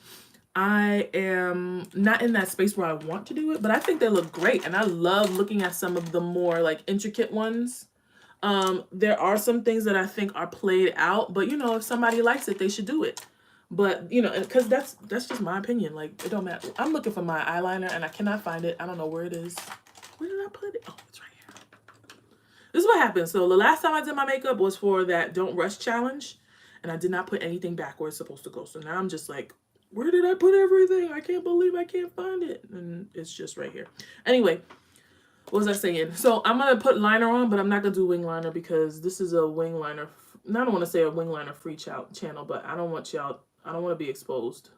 I am not in that space where I want to do it. But I think they look great. And I love looking at some of the more, like, intricate ones. There are some things that I think are played out, but you know, if somebody likes it, they should do it. But you know, because that's just my opinion. Like, it don't matter. I'm looking for my eyeliner and I cannot find it. I don't know where it is. Where did I put it? Oh, it's right here. This is what happened. So the last time I did my makeup was for that Don't Rush challenge, and I did not put anything back where it's supposed to go. So now I'm just like, where did I put everything? I can't believe I can't find it. And it's just right here. Anyway. What was I saying? So I'm going to put liner on, but I'm not going to do wing liner because this is a wing liner. I don't want to say a wing liner free channel, but I don't want to be exposed.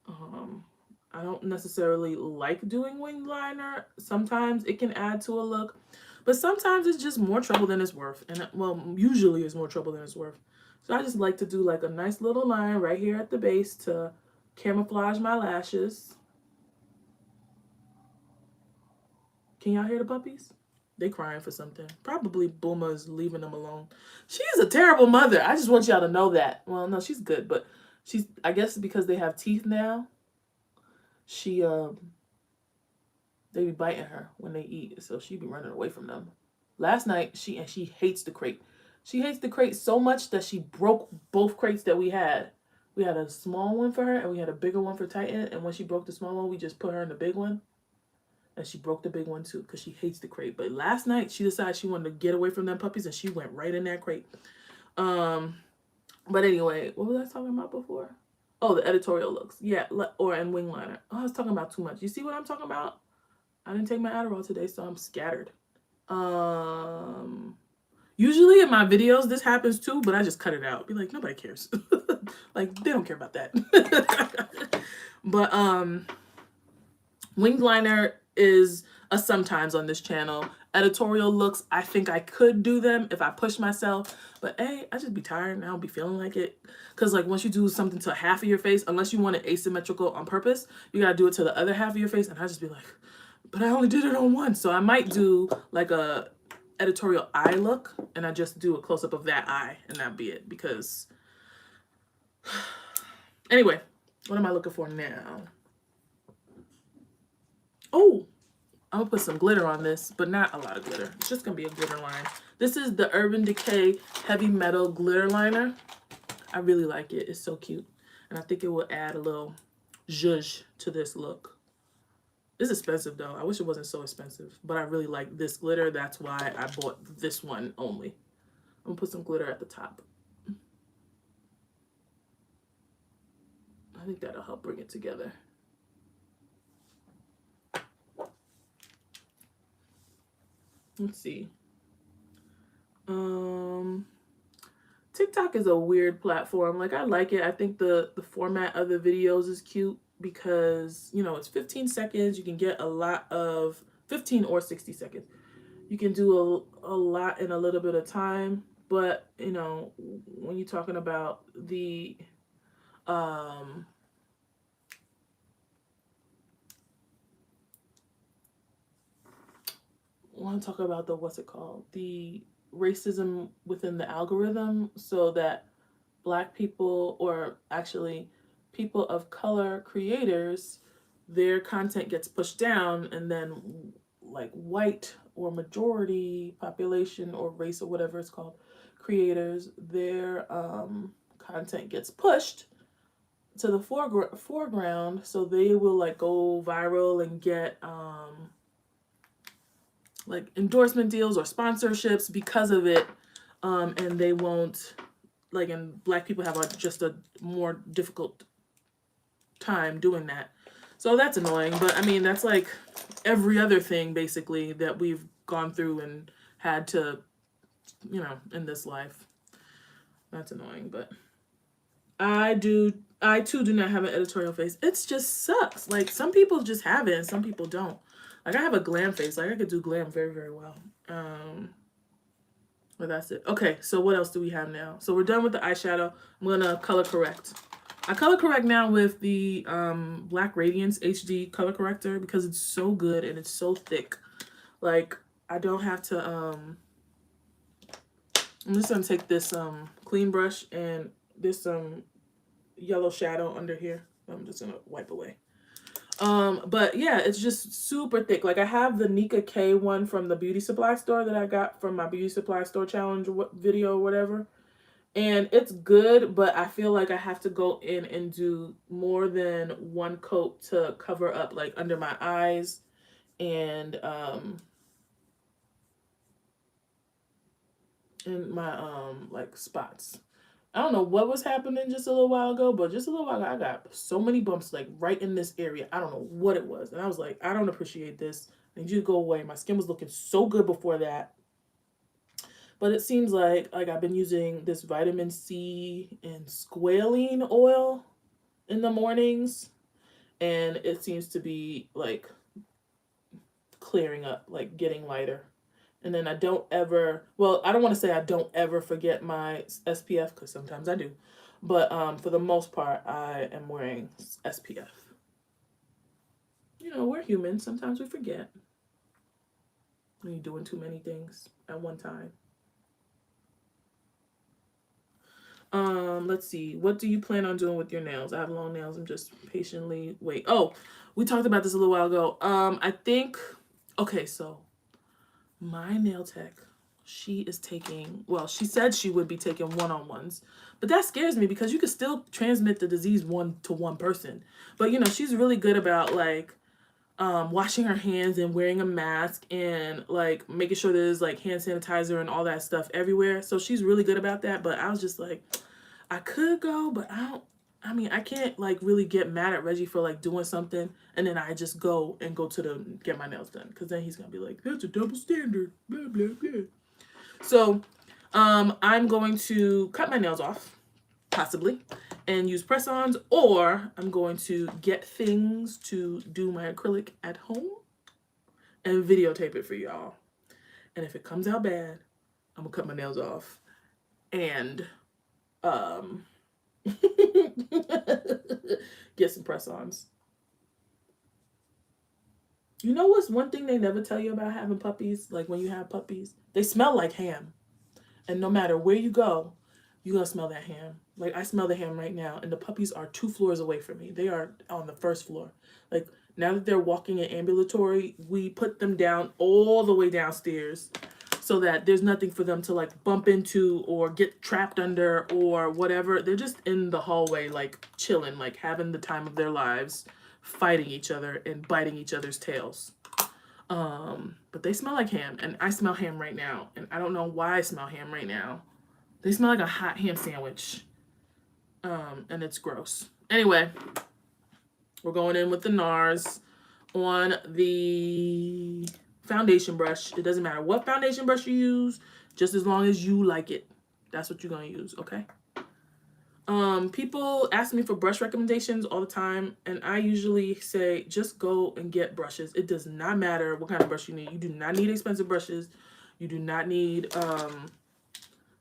I don't necessarily like doing wing liner. Sometimes it can add to a look, but sometimes it's just more trouble than it's worth. And well, usually it's more trouble than it's worth. So I just like to do like a nice little line right here at the base to camouflage my lashes. Can y'all hear the puppies? They crying for something. Probably Bulma's leaving them alone. She's a terrible mother. I just want y'all to know that. Well, no, she's good, but she's, I guess because they have teeth now, they be biting her when they eat, so she be running away from them. Last night, she hates the crate. She hates the crate so much that she broke both crates that we had. We had a small one for her and we had a bigger one for Titan. And when she broke the small one, we just put her in the big one. And she broke the big one too because she hates the crate. But last night she decided she wanted to get away from them puppies and she went right in that crate. But anyway, what was I talking about before? Oh, the editorial looks. Yeah, and wing liner. Oh, I was talking about too much. You see what I'm talking about? I didn't take my Adderall today, so I'm scattered. Usually in my videos this happens too, but I just cut it out. Be like, nobody cares. Like, they don't care about that. But wing liner is a sometimes on this channel. Editorial looks, I think I could do them if I push myself, but hey, I just be tired and I don't be feeling like it. Because like once you do something to half of your face, unless you want it asymmetrical on purpose, you gotta do it to the other half of your face, and I just be like, but I only did it on one. So I might do like a editorial eye look, and I just do a close-up of that eye, and that'd be it. Because anyway, what am I looking for now? Oh, I'm gonna put some glitter on this, but not a lot of glitter. It's just gonna be a glitter line. This is the Urban Decay Heavy Metal Glitter Liner. I really like it. It's so cute. And I think it will add a little zhuzh to this look. It's expensive though. I wish it wasn't so expensive, but I really like this glitter. That's why I bought this one only. I'm gonna put some glitter at the top. I think that'll help bring it together. Let's see. TikTok is a weird platform. Like, I like it. I think the format of the videos is cute because, you know, it's 15 seconds. You can get a lot of 15 or 60 seconds. You can do a lot in a little bit of time. But, you know, when you're talking about the I want to talk about the, what's it called? The racism within the algorithm, so that Black people, or actually people of color creators, their content gets pushed down, and then like white or majority population or race or whatever it's called creators, their content gets pushed to the foreground, so they will like go viral and get like endorsement deals or sponsorships because of it, and they won't, like, and Black people have just a more difficult time doing that. So that's annoying, but I mean, that's like every other thing basically that we've gone through and had to, you know, in this life. That's annoying, but I too do not have an editorial face. It just sucks. Like, some people just have it and some people don't. Like, I have a glam face. Like, I could do glam very, very well. But that's it. Okay, so what else do we have now? So we're done with the eyeshadow. I'm gonna color correct. I color correct now with the Black Radiance HD color corrector because it's so good and it's so thick. Like, I don't have to I'm just gonna take this clean brush and this yellow shadow under here. I'm just gonna wipe away. But yeah, it's just super thick. Like, I have the Nika K one from the beauty supply store that I got from my beauty supply store challenge video or whatever. And it's good, but I feel like I have to go in and do more than one coat to cover up, like, under my eyes and in my like spots. I don't know what was happening just a little while ago, but just a little while ago, I got so many bumps, like, right in this area. I don't know what it was. And I was like, I don't appreciate this. I need you to go away. My skin was looking so good before that. But it seems like I've been using this vitamin C and squalene oil in the mornings. And it seems to be, like, clearing up, like, getting lighter. And then I don't ever, well, I don't want to say I don't ever forget my SPF, because sometimes I do. But for the most part, I am wearing SPF. You know, we're human. Sometimes we forget when you're doing too many things at one time. Let's see. What do you plan on doing with your nails? I have long nails. I'm just patiently wait. Oh, we talked about this a little while ago. I think, okay, so my nail tech she is taking, well, she said she would be taking one-on-ones, but that scares me because you could still transmit the disease one to one person. But, you know, she's really good about like washing her hands and wearing a mask and like making sure there's like hand sanitizer and all that stuff everywhere. So she's really good about that. But I was just like, I could go, but I can't like really get mad at Reggie for like doing something and then I just go to get my nails done, because then he's gonna be like, that's a double standard, blah blah blah. So I'm going to cut my nails off, possibly, and use press-ons, or I'm going to get things to do my acrylic at home and videotape it for y'all. And if it comes out bad, I'm gonna cut my nails off and get some press-ons. You know what's one thing they never tell you about having puppies? Like when you have puppies, they smell like ham. And no matter where you go, you're going to smell that ham. Like I smell the ham right now, and the puppies are 2 floors away from me. They are on the 1st floor. Like now that they're walking in ambulatory, we put them down all the way downstairs so that there's nothing for them to like bump into or get trapped under or whatever. They're just in the hallway, like chilling, like having the time of their lives, fighting each other and biting each other's tails. But they smell like ham, and I smell ham right now, and I don't know why I smell ham right now. They smell like a hot ham sandwich, and it's gross. Anyway, we're going in with the NARS on the foundation brush. It doesn't matter what foundation brush you use, just as long as you like it. That's what you're gonna use, okay? People ask me for brush recommendations all the time, and I usually say just go and get brushes. It does not matter what kind of brush you need. You do not need expensive brushes. You do not need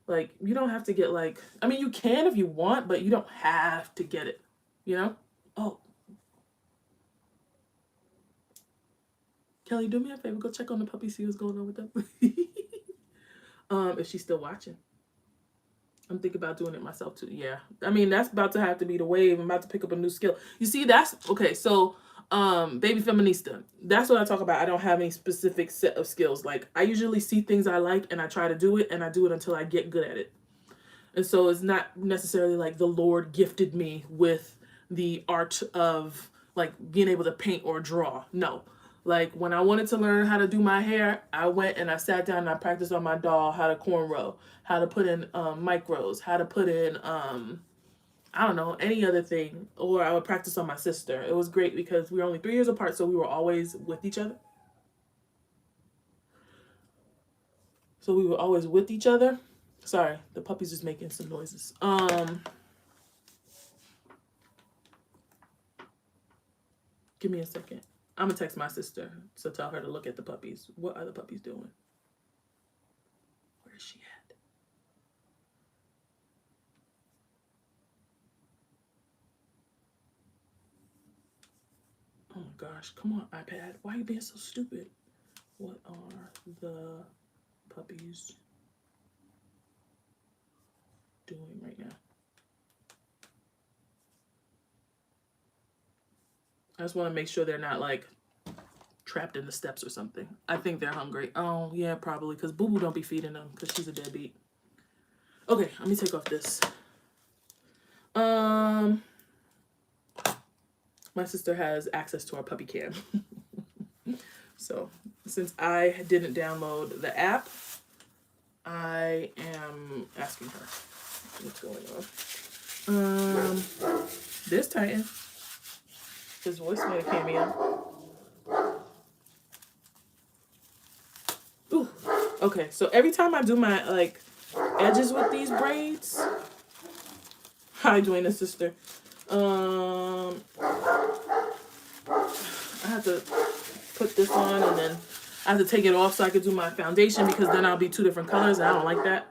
like, you don't have to get like, I mean, you can if you want, but you don't have to get it, you know? Oh, Kelly, do me a favor, go check on the puppy, see what's going on with them. If she's still watching. I'm thinking about doing it myself too. Yeah. I mean, that's about to have to be the wave. I'm about to pick up a new skill. You see, that's okay. So, baby feminista, that's what I talk about. I don't have any specific set of skills. Like I usually see things I like and I try to do it, and I do it until I get good at it. And so it's not necessarily like the Lord gifted me with the art of like being able to paint or draw. No. Like when I wanted to learn how to do my hair, I went and I sat down and I practiced on my doll how to cornrow, how to put in micros, how to put in, I don't know, any other thing. Or I would practice on my sister. It was great because we were only 3 years apart, so we were always with each other. Sorry, the puppy's just making some noises. Give me a second. I'm gonna text my sister to tell her to look at the puppies. What are the puppies doing? Where is she at? Oh my gosh, come on, iPad. Why are you being so stupid? What are the puppies doing right now? I just want to make sure they're not like trapped in the steps or something. I think they're hungry. Oh yeah, probably, because Boo Boo don't be feeding them because she's a deadbeat. Okay, let me take off this. My sister has access to our puppy cam. So since I didn't download the app, I am asking her what's going on. This Titan. His voice made a cameo. Ooh. Okay, so every time I do my like edges with these braids, hi Dwayne's sister. I have to put this on and then I have to take it off so I can do my foundation, because then I'll be 2 different colors and I don't like that.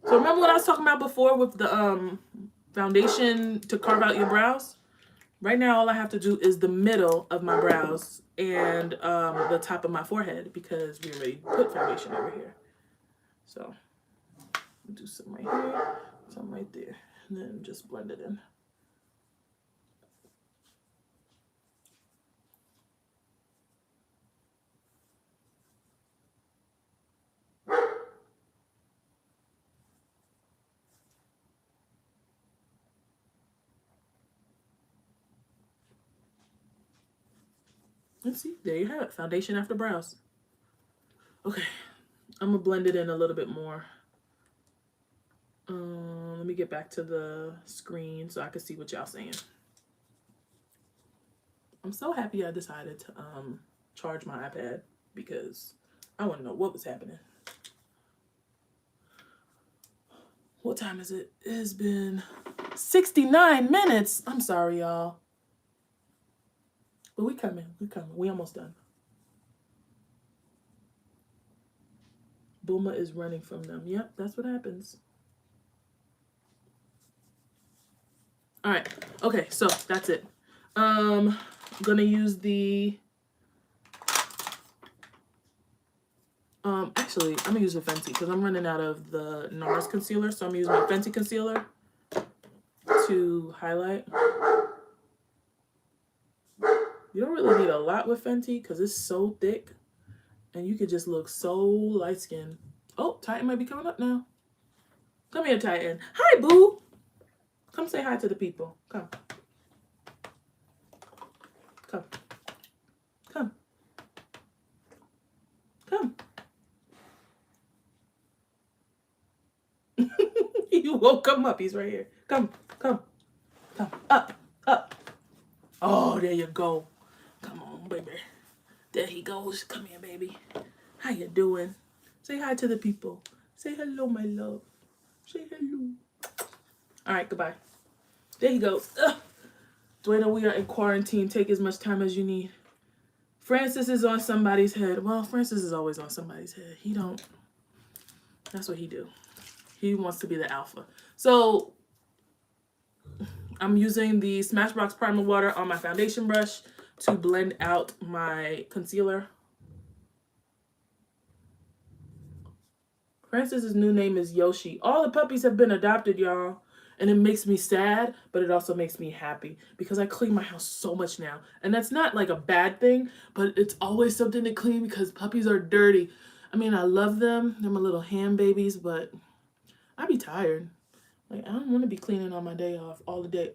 So remember what I was talking about before with the foundation to carve out your brows? Right now, all I have to do is the middle of my brows and the top of my forehead, because we already put foundation over here. So do some right here, some right there, and then just blend it in. Let's see. There you have it. Foundation after brows. Okay. I'm going to blend it in a little bit more. Let me get back to the screen so I can see what y'all saying. I'm so happy I decided to charge my iPad because I want to know what was happening. What time is it? It's been 69 minutes. I'm sorry, y'all. But we coming. We almost done. Bulma is running from them. Yep, that's what happens. All right. Okay, so that's it. I'm gonna use the actually I'm gonna use a Fenty because I'm running out of the NARS concealer, so I'm using my Fenty concealer to highlight. You don't really need a lot with Fenty because it's so thick, and you could just look so light skinned. Oh, Titan might be coming up now. Come here, Titan. Hi, boo. Come say hi to the people. Come. Come. Come. Come. You won't come up. He's right here. Come. Come. Come. Up. Up. Oh, there you go. Come on, baby. There he goes. Come here, baby. How you doing? Say hi to the people. Say hello, my love. Say hello. All right, goodbye. There he goes. Dwayne, we are in quarantine. Take as much time as you need. Francis is on somebody's head. Well, Francis is always on somebody's head. He don't. That's what he do. He wants to be the alpha. So I'm using the Smashbox Primer Water on my foundation brush to blend out my concealer. Francis's new name is Yoshi. All the puppies have been adopted, y'all. And it makes me sad, but it also makes me happy because I clean my house so much now. And that's not like a bad thing, but it's always something to clean because puppies are dirty. I mean, I love them. They're my little hand babies, but I be tired. Like, I don't want to be cleaning on my day off all day.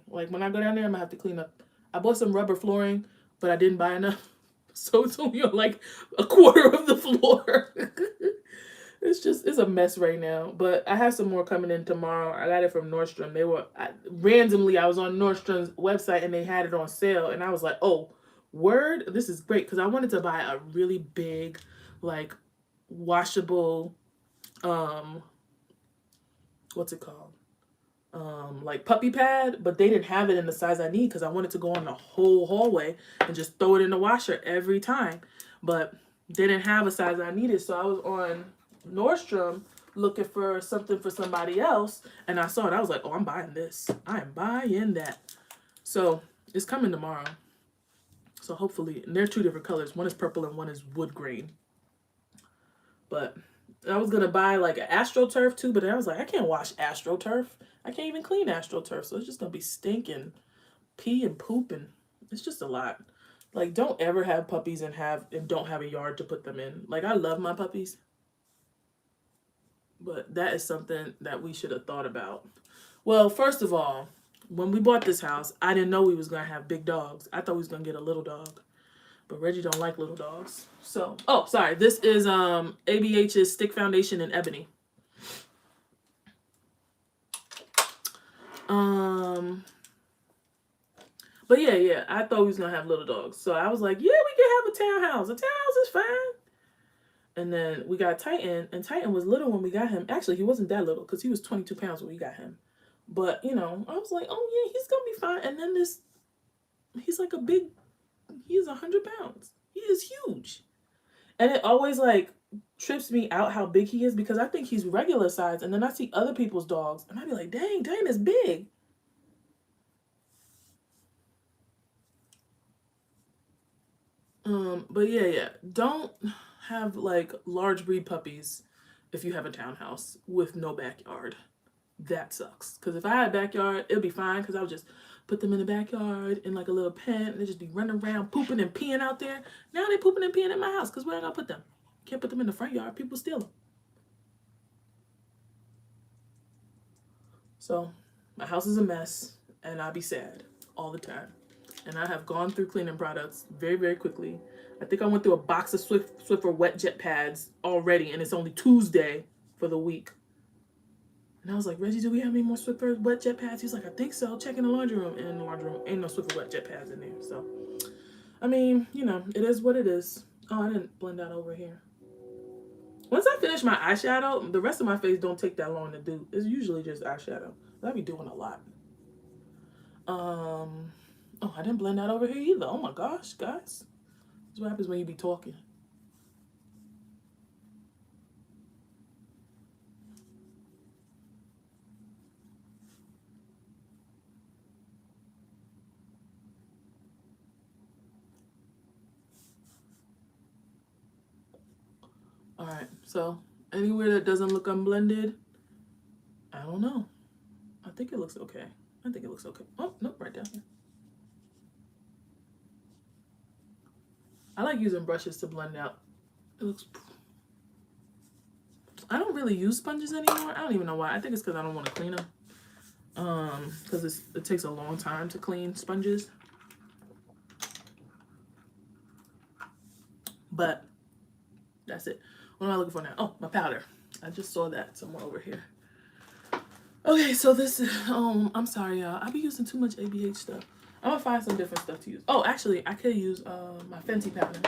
Like, when I go down there, I'm going to have to clean up. I bought some rubber flooring, but I didn't buy enough. So it's only on like a quarter of the floor. It's a mess right now. But I have some more coming in tomorrow. I got it from Nordstrom. Randomly, I was on Nordstrom's website and they had it on sale. And I was like, oh, word? This is great. Because I wanted to buy a really big, like, washable, what's it called? Like puppy pad, but they didn't have it in the size I need because I wanted to go on the whole hallway and just throw it in the washer every time. But they didn't have a size I needed, so I was on Nordstrom looking for something for somebody else, and I saw it. I was like, oh, I'm buying this. I am buying that. So it's coming tomorrow. So hopefully, and they're two different colors. One is purple and one is wood grain. But I was gonna buy like an AstroTurf too, but I was like, I can't wash AstroTurf. I can't even clean AstroTurf, so it's just gonna be stinking, pee and poop, and it's just a lot. Like, don't ever have puppies and don't have a yard to put them in. Like, I love my puppies, but that is something that we should have thought about. Well, first of all, when we bought this house, I didn't know we was gonna have big dogs. I thought we was gonna get a little dog. But Reggie don't like little dogs. So, oh, sorry. This is ABH's Stick Foundation in Ebony. But yeah, I thought we was gonna have little dogs. So I was like, yeah, we can have a townhouse. A townhouse is fine. And then we got Titan, and Titan was little when we got him. Actually, he wasn't that little because he was 22 pounds when we got him. But, you know, I was like, oh yeah, he's gonna be fine. And then he's like he's 100 pounds. He is huge. And it always like trips me out how big he is because I think he's regular size. And then I see other people's dogs and I be like, dang, Titan is big. But yeah. Don't have like large breed puppies if you have a townhouse with no backyard. That sucks. Because if I had a backyard, it'll be fine because I would just put them in the backyard in like a little pen and they just be running around pooping and peeing out there. Now they pooping and peeing in my house because where am I gonna put them? Can't put them in the front yard. People steal them. So my house is a mess and I'll be sad all the time. and I have gone through cleaning products very, very quickly. I think I went through a box of Swiffer wet jet pads already, and it's only Tuesday for the week. And I was like, Reggie, do we have any more Swiffer wet jet pads? He's like, I think so. Check in the laundry room. And in the laundry room, ain't no Swiffer wet jet pads in there. So, I mean, you know, it is what it is. Oh, I didn't blend out over here. Once I finish my eyeshadow, the rest of my face don't take that long to do. It's usually just eyeshadow. I be doing a lot. Oh, I didn't blend out over here either. Oh my gosh, guys. That's what happens when you be talking. All right, so anywhere that doesn't look unblended, I don't know. I think it looks okay. I think it looks okay. Oh, nope, right down here. I like using brushes to blend out. It looks... I don't really use sponges anymore. I don't even know why. I think it's because I don't want to clean them. Because it takes a long time to clean sponges. But that's it. What am I looking for now? Oh, my powder. I just saw that somewhere over here. Okay, so this is, I'm sorry, y'all. I be using too much ABH stuff. I'm gonna find some different stuff to use. Oh, actually, I could use my Fenty powder.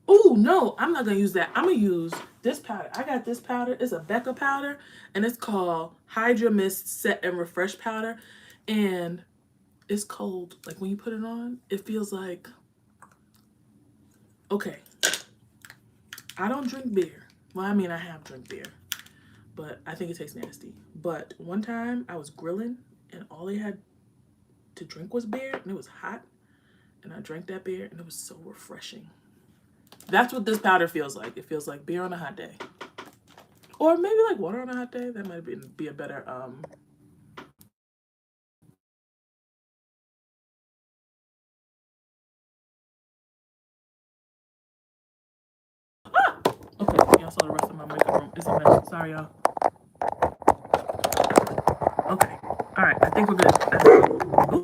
Oh, no, I'm not gonna use that. I'm gonna use this powder. I got this powder. It's a Becca powder, and it's called Hydra Mist Set and Refresh Powder. And it's cold. Like, when you put it on, it feels like... Okay. I don't drink beer. Well, I mean, I have drank beer, but I think it tastes nasty. But one time I was grilling and all they had to drink was beer, and it was hot, and I drank that beer, and it was so refreshing. That's what this powder feels like. It feels like beer on a hot day, or maybe like water on a hot day. That might be a better Okay, y'all saw the rest of my makeup room. It's a mess. Sorry, y'all. Okay. All right. I think we're good.